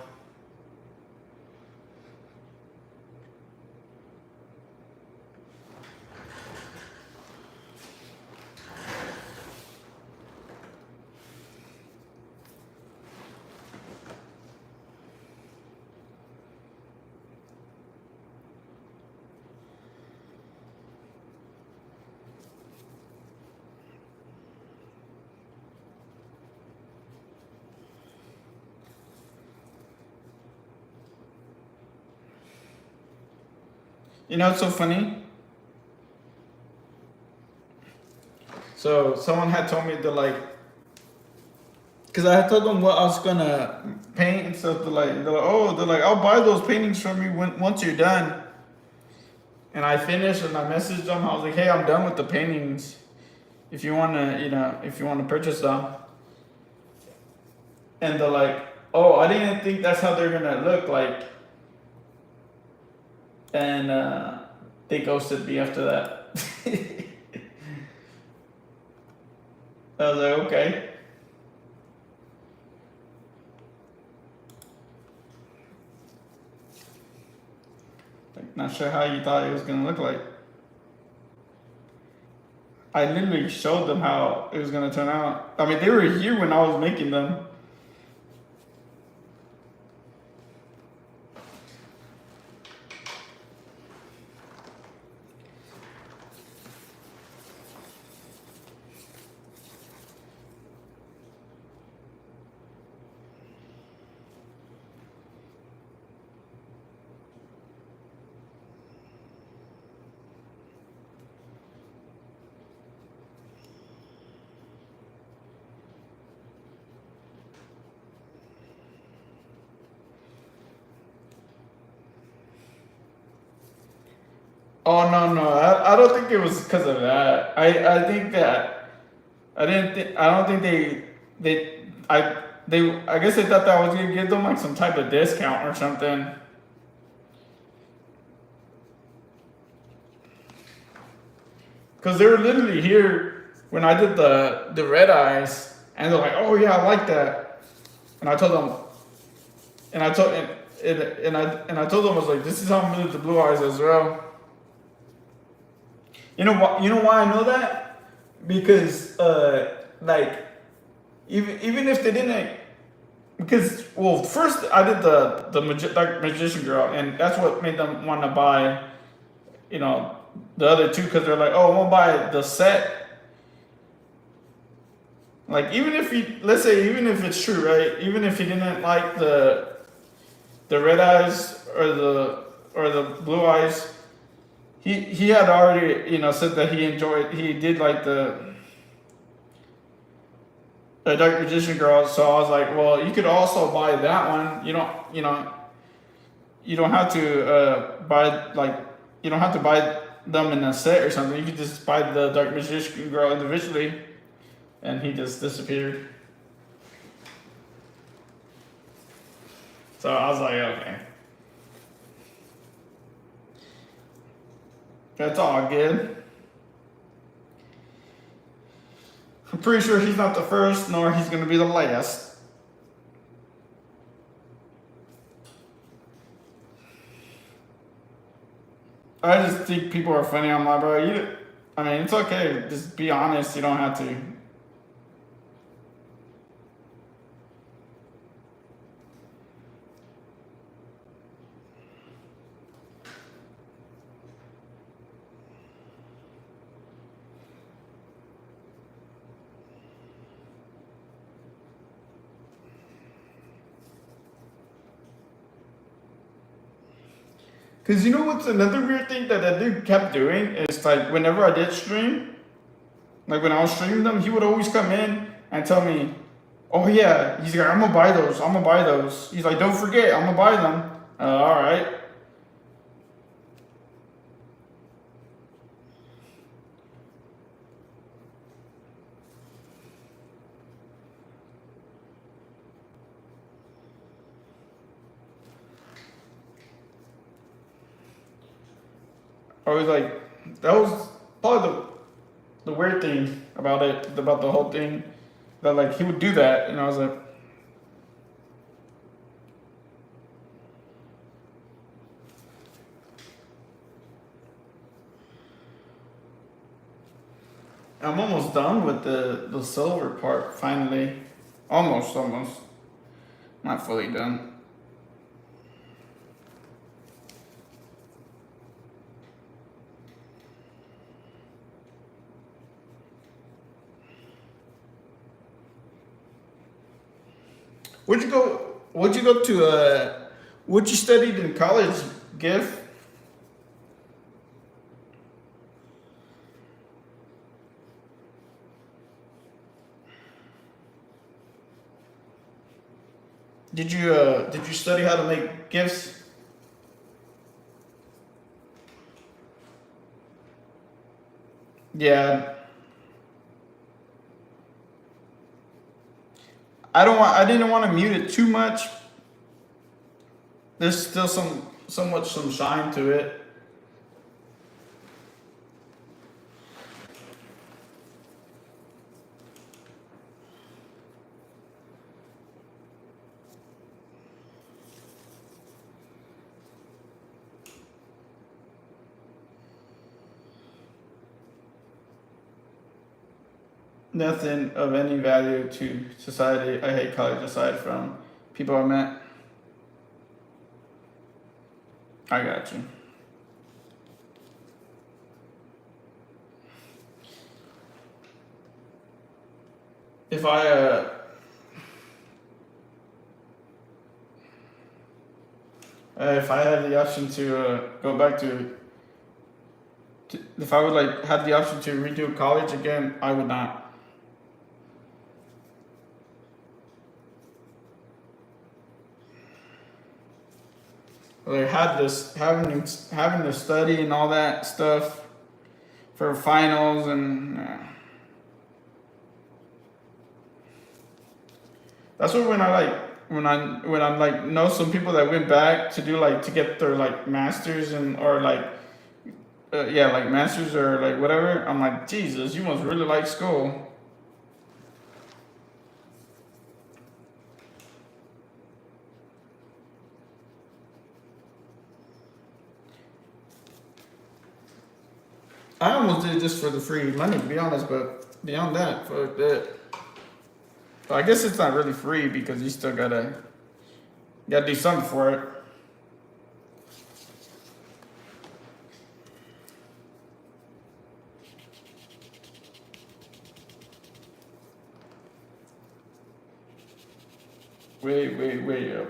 You know, it's so funny. So someone had told me to like, cause I had told them what I was gonna paint and stuff. They're like, I'll buy those paintings from you once you're done. And I finished and I messaged them. I was like, hey, I'm done with the paintings. If you wanna, if you wanna purchase them. And they're like, oh, I didn't think that's how they're gonna look like. And they ghosted me after that. I was like, okay. Like, not sure how you thought it was gonna look like. I literally showed them how it was gonna turn out. I mean, they were here when I was making them. Oh no, I don't think it was because of that. I think that I don't think I guess they thought that I was gonna give them like some type of discount or something. Cause they were literally here when I did the red eyes, and they're like, oh yeah, I like that. And I told them, and I told and I told them I was like, this is how I'm gonna do the blue eyes as well. You know what? You know why I know that? Because like even if they didn't, because well, first I did Dark Magician girl, and that's what made them want to buy, the other two, because they're like, oh, I won't buy the set. Like even if you let's say even if it's true, right? Even if you didn't like the red eyes or the blue eyes, he had already said that he did like the Dark Magician girl. So I was like, well, you could also buy that one. You don't have to buy like you don't have to buy them in a set or something. You could just buy the Dark Magician girl individually. And he just disappeared. So I was like, okay. That's all good. I'm pretty sure he's not the first, nor he's going to be the last. I just think people are funny online, bro. I mean, it's okay. Just be honest. You don't have to. Because you know what's another weird thing that dude kept doing is like whenever I did stream, like when I was streaming them, he would always come in and tell me, oh yeah, he's like, I'm gonna buy those, I'm gonna buy those. He's like, don't forget, I'm gonna buy them. All right. I was like, that was probably the weird thing about it, about the whole thing, that like he would do that, and I was like, I'm almost done with the silver part finally, almost, not fully done. Where'd you go? Where'd you go to? What you studied in college, Giff? Did you study how to make gifts? Yeah, I didn't want to mute it too much. There's still some shine to it. Nothing of any value to society. I hate college aside from people I met. I got you. If I if I had the option to go back to, if I would like have the option to redo college again, I would not. Like had this having to study and all that stuff for finals and that's what when I like know some people that went back to do like to get their like masters and or like yeah like masters or like whatever. I'm like Jesus, you must really like school. I almost did it just for the free money to be honest, but beyond that, fuck that. But I guess it's not really free because you still gotta do something for it. Way up.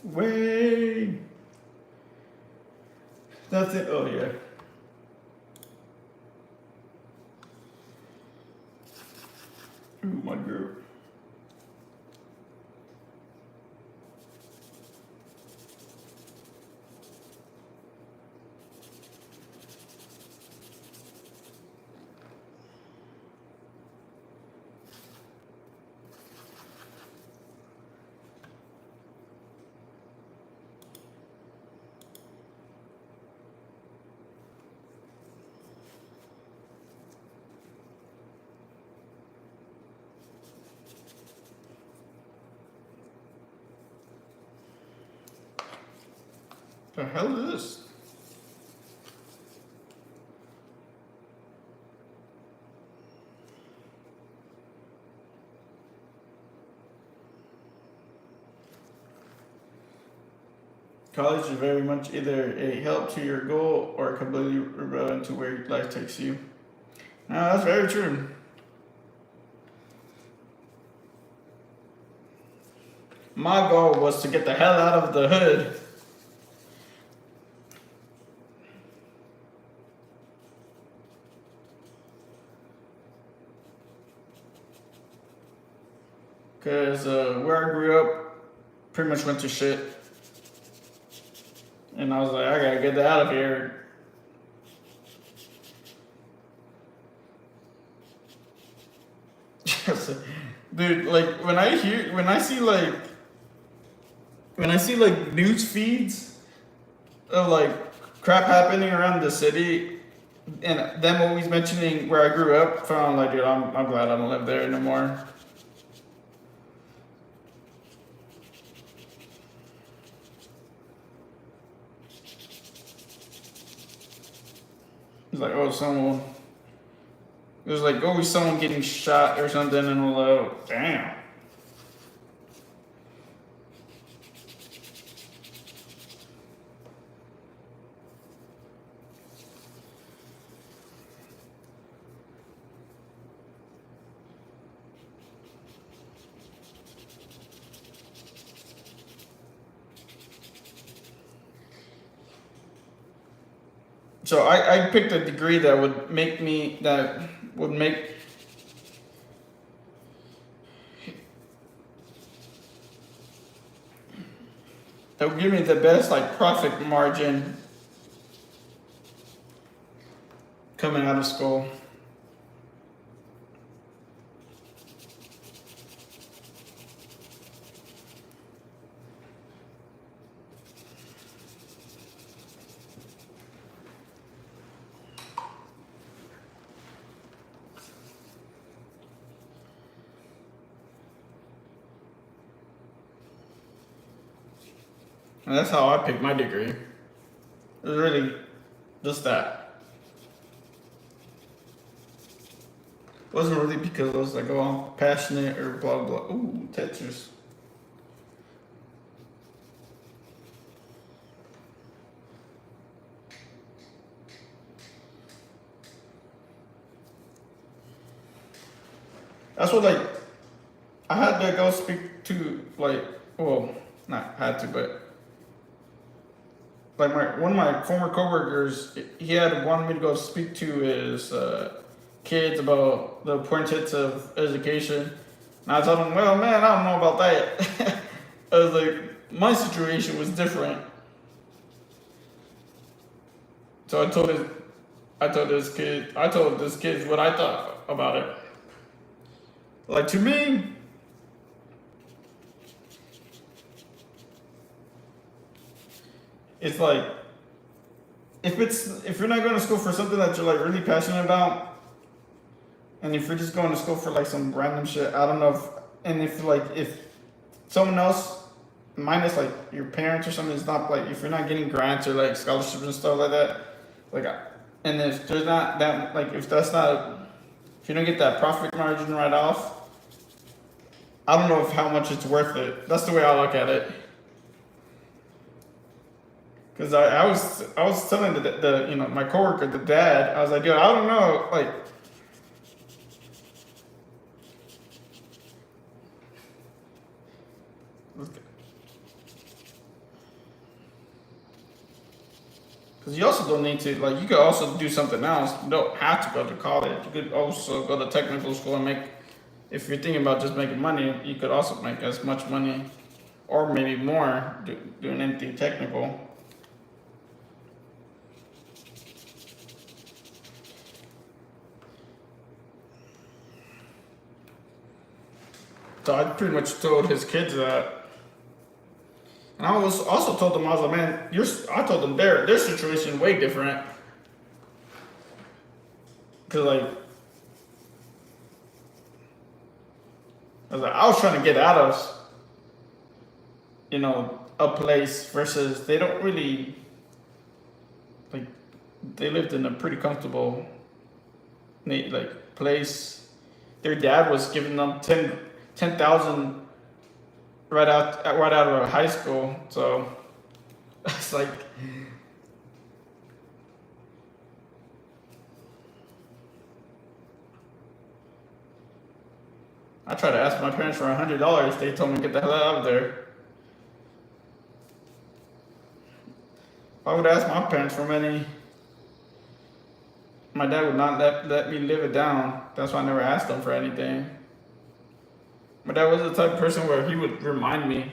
Way. That's it. Oh yeah. Ooh, my girl. The hell is this? College is very much either a help to your goal or completely irrelevant to where life takes you. No, that's very true. My goal was to get the hell out of the hood. Because where I grew up pretty much went to shit. And I was like, I gotta get that out of here. Dude, like when I see like news feeds of like crap happening around the city, and them always mentioning where I grew up from, like, dude, I'm glad I don't live there anymore. It's like, oh, someone. There's like always someone getting shot or something, and I'm like, damn. So I picked a degree that would make me that would give me the best like profit margin coming out of school. And that's how I picked my degree. It was really just that. It wasn't really because I was like, oh, I'm passionate or blah blah. Ooh, Tetris. That's what like I had to go speak to like, well, not had to, but like one of my former coworkers, he had wanted me to go speak to his kids about the importance of education, and I told him, well, man, I don't know about that. I was like, my situation was different, so I told this kid what I thought about it. Like to me, it's like if you're not going to school for something that you're like really passionate about, and if you're just going to school for like some random shit, I don't know if someone else minus like your parents or something is not like if you're not getting grants or like scholarships and stuff like that, like and if there's not that like if you don't get that profit margin right off, I don't know if how much it's worth it. That's the way I look at it. Cause I was telling the my coworker, the dad, I was like, dude, I don't know, like, cause you also don't need to like you could also do something else. You don't have to go to college. You could also go to technical school and make. If you're thinking about just making money, you could also make as much money, or maybe more, doing anything technical. So I pretty much told his kids that, and I was also told them I was like, man, I told them their situation way different, cause like I was trying to get out of a place versus they don't really like they lived in a pretty comfortable like place. Their dad was giving them 10,000 right out of high school. So it's like I tried to ask my parents for $100. They told me to get the hell out of there. If I would ask my parents for money, my dad would not let me live it down. That's why I never asked them for anything. My dad was the type of person where he would remind me,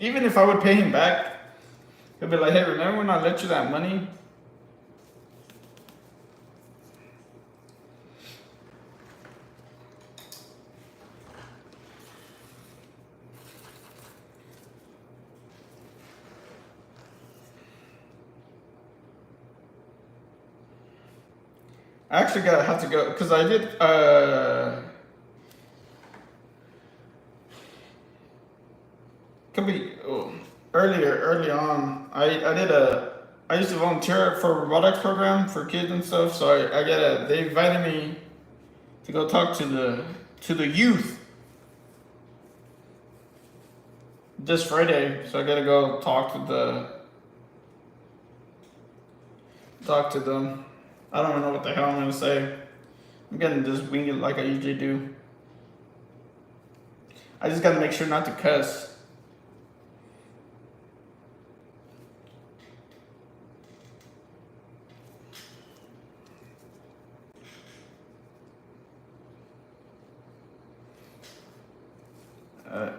even if I would pay him back, he'd be like, hey, remember when I let you that money? I actually gotta have to go because I did could be early on. I used to volunteer for a robotics program for kids and stuff. So I gotta they invited me to go talk to the youth this Friday. So I gotta go talk to them. I don't even know what the hell I'm gonna say. I'm gonna just wing it like I usually do. I just gotta make sure not to cuss.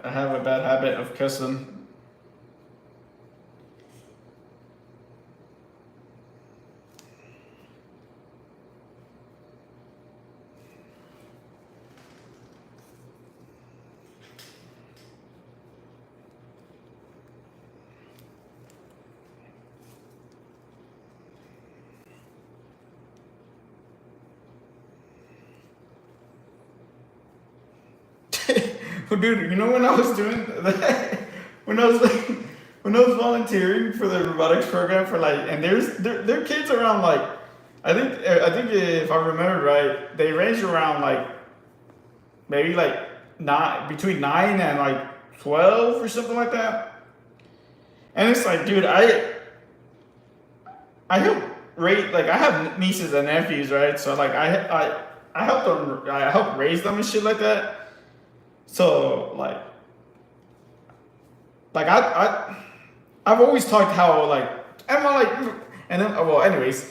I have a bad habit of cussing. Well, dude, you know when I was doing that, when I was when I was volunteering for the robotics program for like, and there are kids around like, I think if I remember right, they range around like maybe like between 9 and like 12 or something like that. And it's like, dude, I help raise like I have nieces and nephews, right? So like I help them, I help raise them and shit like that. So like I've always talked how like am I like and then well anyways,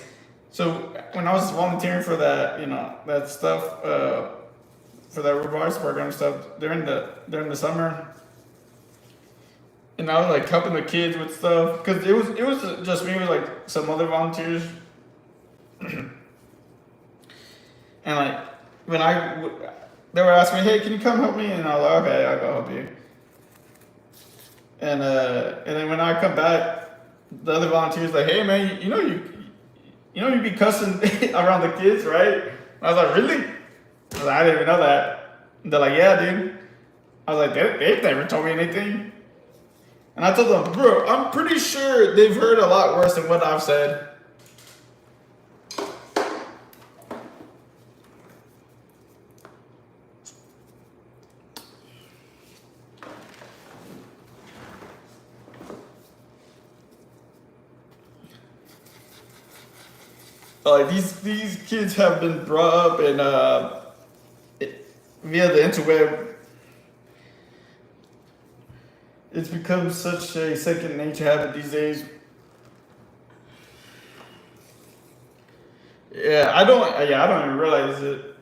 so when I was volunteering for that that stuff for that robotics program stuff during the summer, and I was like helping the kids with stuff because it was just me with like some other volunteers, and like when they were asking me, hey, can you come help me, and I was like, okay, I'll go help you. And then when I come back, the other volunteers like, hey man, you be cussing around the kids, right? And I was like, really? I was like, I didn't even know that. And they're like, yeah, dude. I was like, they've never told me anything. And I told them, bro, I'm pretty sure they've heard a lot worse than what I've said. Like these kids have been brought up in via the interweb. It's become such a second nature habit these days. I don't even realize it.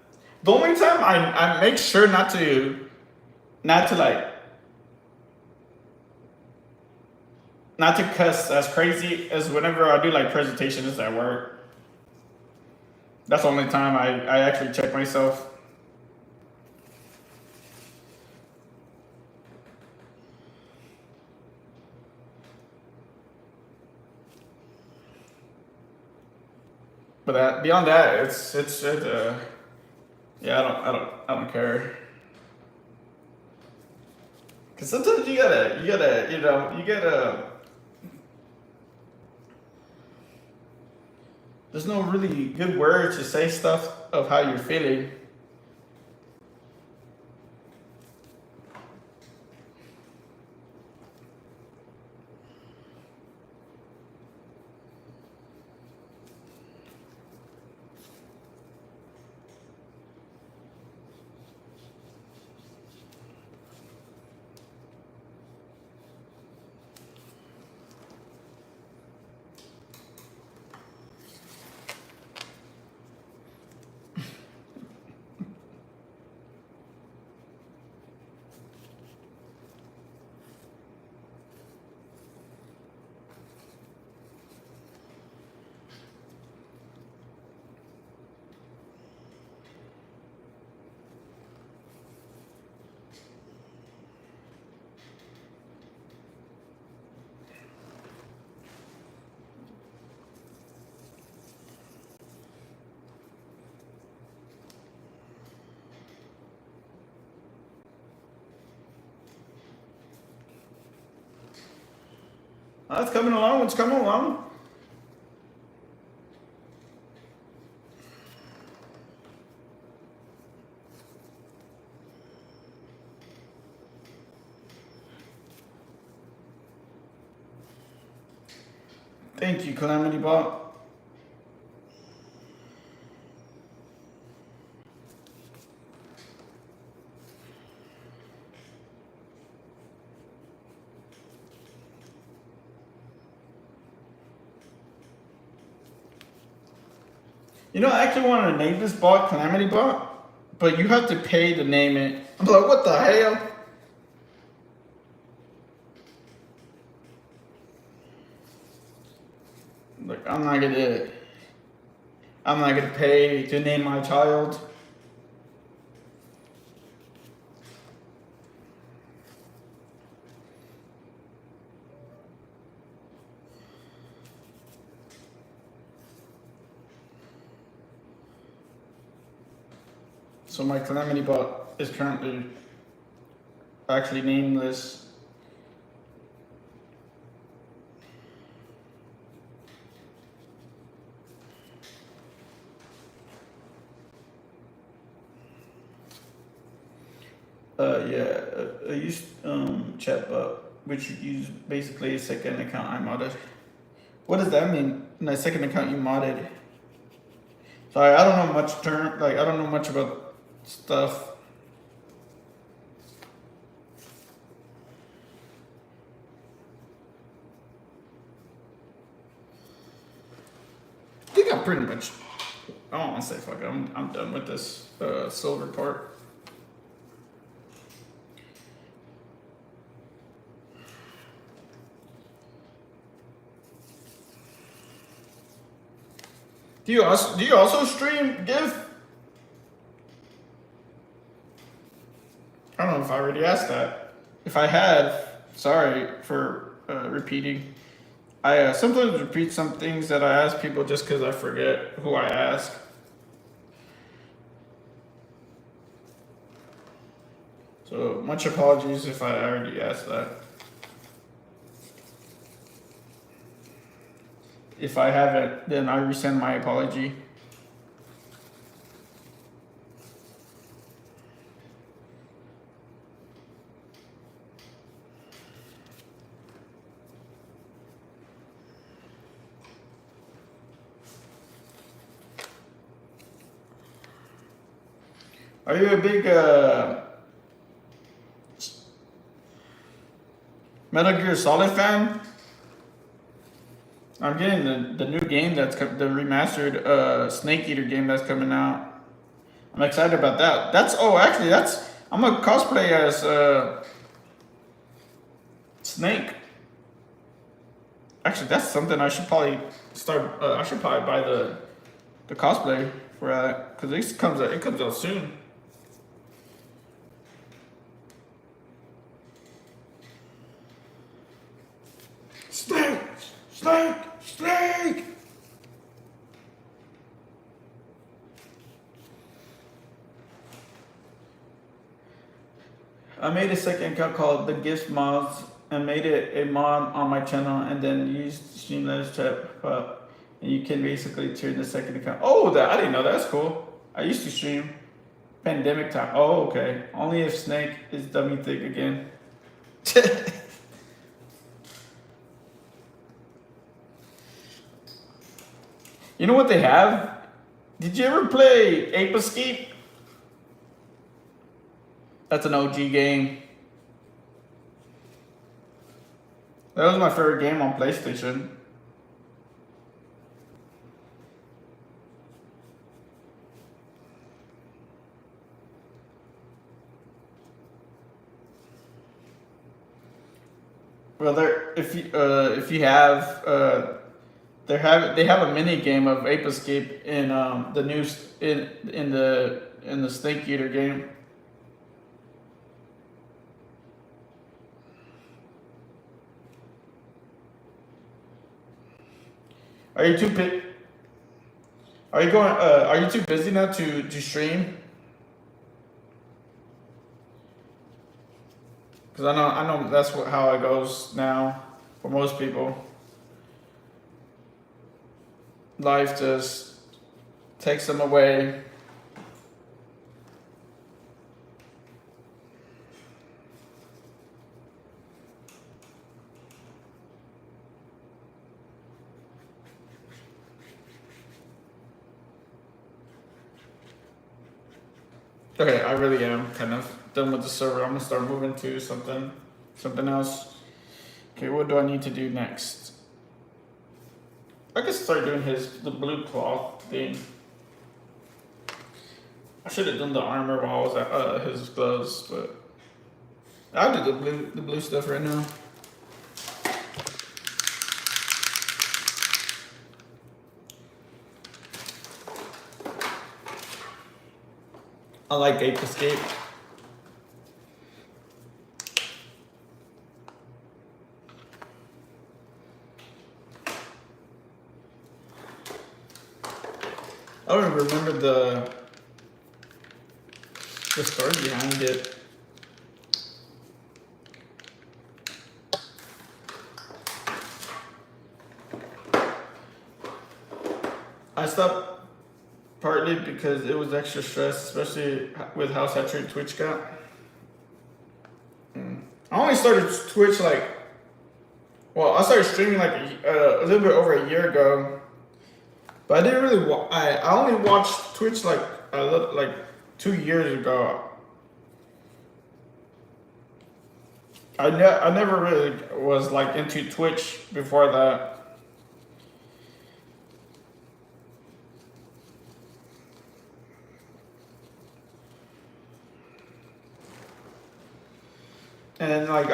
The only time I make sure not to like not to cuss as crazy as whenever I do like presentations at work. That's the only time I actually check myself. But beyond that, yeah, I don't care. Cause sometimes you gotta. There's no really good words to say stuff of how you're feeling. It's coming along. It's coming along. Thank you, Calamity Bot. You know, I actually wanted to name this bot Calamity Bot, but you have to pay to name it. I'm like, what the hell? Like, I'm not gonna pay to name my child. So my Calamity Bot is currently actually nameless. I used chatbot, which you use basically a second account I modded. What does that mean? My second account you modded? Sorry, I don't know much I don't know much about stuff. I think I'm pretty much. I don't want to say fuck it. I'm done with this silver part. Do you also stream GIF? I don't know if I already asked that. If I have, sorry for repeating. I sometimes repeat some things that I ask people just because I forget who I ask. So much apologies if I already asked that. If I haven't, then I resend my apology. Are you a big Metal Gear Solid fan? I'm getting the new game the remastered Snake Eater game that's coming out. I'm excited about that. I'm a cosplay as Snake. Actually, that's something I should probably start. I should probably buy the cosplay for that because it comes out soon. Snake! I made a second account called The Gift Mods and made it a mod on my channel and then used Streamlabs chat and you can basically turn the second account. Oh, I didn't know that's cool. I used to stream pandemic time. Oh, okay. Only if Snake is dummy thick again. You know what they have? Did you ever play Ape Escape? That's an OG game. That was my favorite game on PlayStation. Well, they have a mini game of Ape Escape in the new in the Snake Eater game. Are you too Are you going? Are you too busy now to stream? Because I know that's how it goes now. For most people, life just takes them away. Okay, I really am kind of done with the server. I'm gonna start moving to something else. Okay, what do I need to do next? I could start doing the blue cloth thing. I should have done the armor while I was at his gloves, but I'll do the blue stuff right now. I like Ape Escape. I don't even remember the story behind it. I stopped partly because it was extra stress, especially with how saturated Twitch got. I only started Twitch I started streaming a little bit over a year ago. But I didn't really. I only watched Twitch like 2 years ago. I never really was like into Twitch before that. And like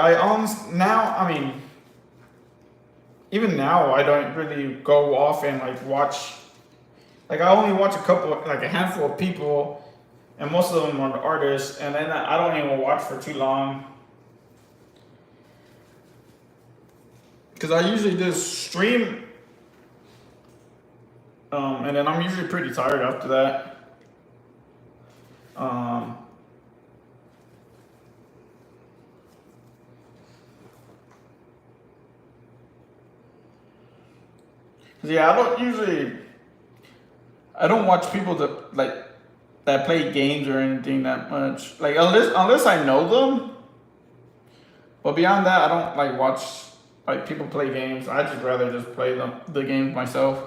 even now I don't really go off and like watch. Like I only watch a handful of people, and most of them are artists, and then I don't even watch for too long. Because I usually just stream, and then I'm usually pretty tired after that. Yeah, I don't watch people that play games or anything that much. Like unless I know them. But beyond that, I don't like watch like people play games. I just rather just play the games myself.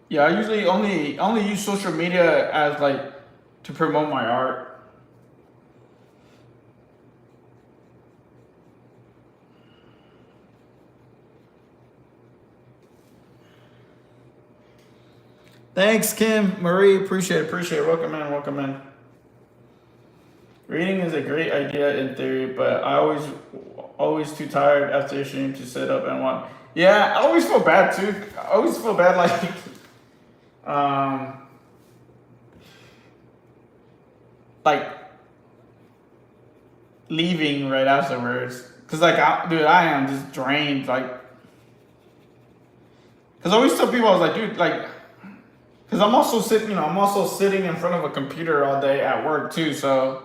Yeah, I usually only use social media as like to promote my art. Thanks, Kim, Marie. Appreciate it. Welcome in. Reading is a great idea in theory, but I always too tired after a stream to sit up and watch. Yeah, I always feel bad too. I always feel bad like leaving right afterwards. Cause I am just drained. Cause I always tell people, I was like, dude, cause I'm also sitting in front of a computer all day at work too. So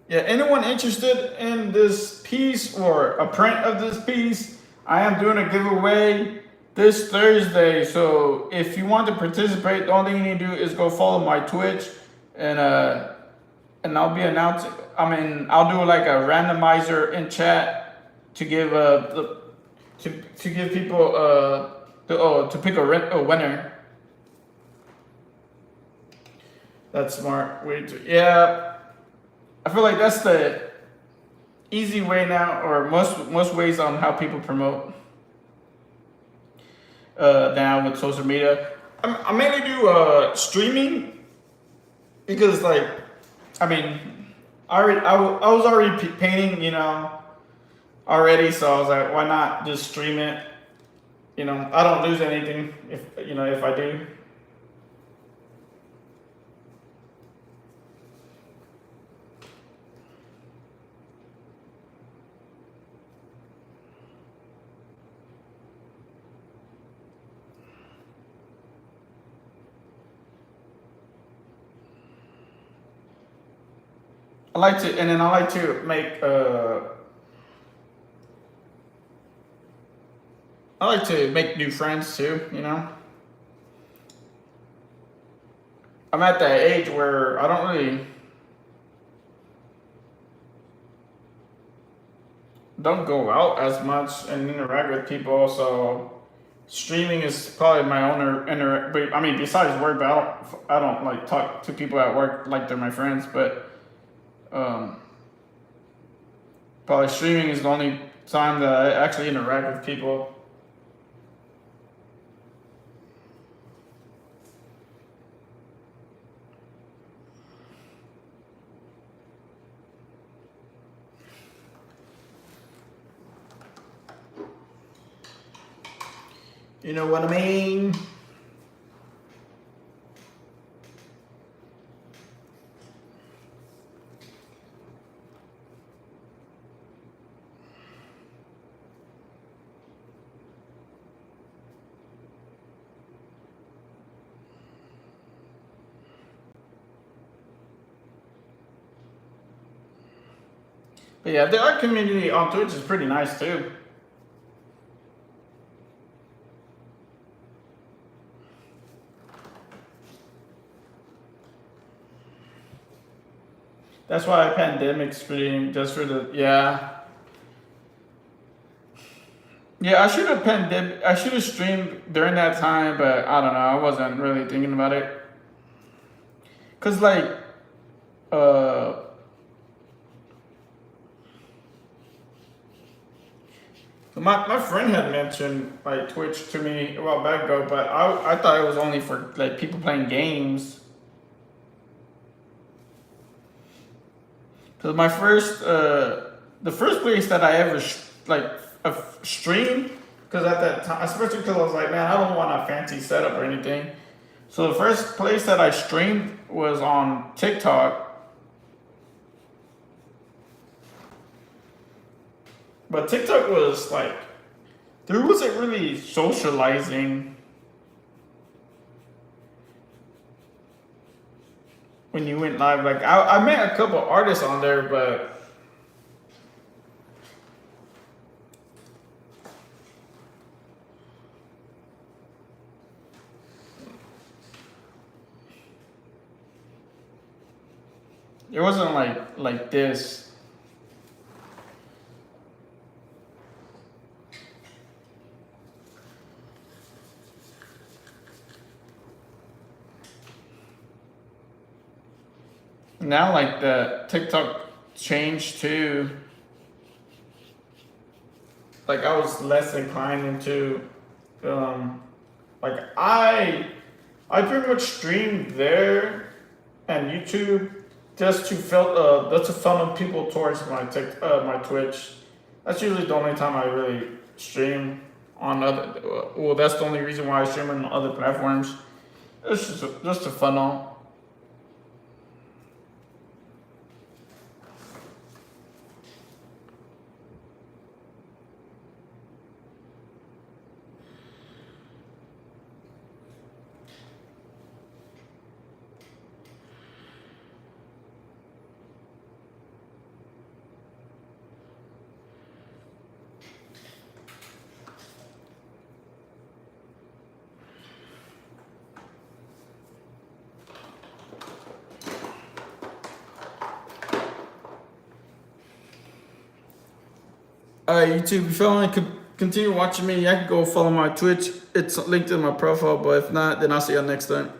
yeah, anyone interested in this piece or a print of this piece? I am doing a giveaway this Thursday. So if you want to participate, the only thing you need to do is go follow my Twitch, and I'll be announcing. I'll do like a randomizer in chat to give to give people to pick a winner. That's smart. Yeah. I feel like that's the easy way now, or most ways on how people promote now with social media. I mainly do streaming because I was already painting, already, so I was like, why not just stream it? I don't lose anything if I do. I like to, and then I like to make. I like to make new friends too. You know, I'm at that age where I don't really don't go out as much and interact with people. So streaming is probably my own but I mean, besides work, but I don't like talk to people at work like they're my friends. But um, probably streaming is the only time that I actually interact with people. You know what I mean? But yeah, the art community on Twitch is pretty nice too. That's why I pandemic stream just for the yeah. Yeah, I should have streamed during that time, but I don't know. I wasn't really thinking about it. Cause like uh my friend had mentioned like Twitch to me a while back ago, but I thought it was only for like people playing games. Cause my first the first place that I ever streamed, cause at that time, especially because I was like, man, I don't want a fancy setup or anything. So the first place that I streamed was on TikTok. But TikTok was like, there wasn't really socializing when you went live. Like, I met a couple artists on there, but it wasn't like this. Now, like the TikTok changed too. Like I was less inclined into, like I pretty much streamed there and YouTube just to funnel people towards my Twitch. That's usually the only time I really stream on other. Well, that's the only reason why I stream on other platforms. It's just a funnel. YouTube, if you want to continue watching me, I can go follow my Twitch. It's linked in my profile, but if not, then I'll see you next time.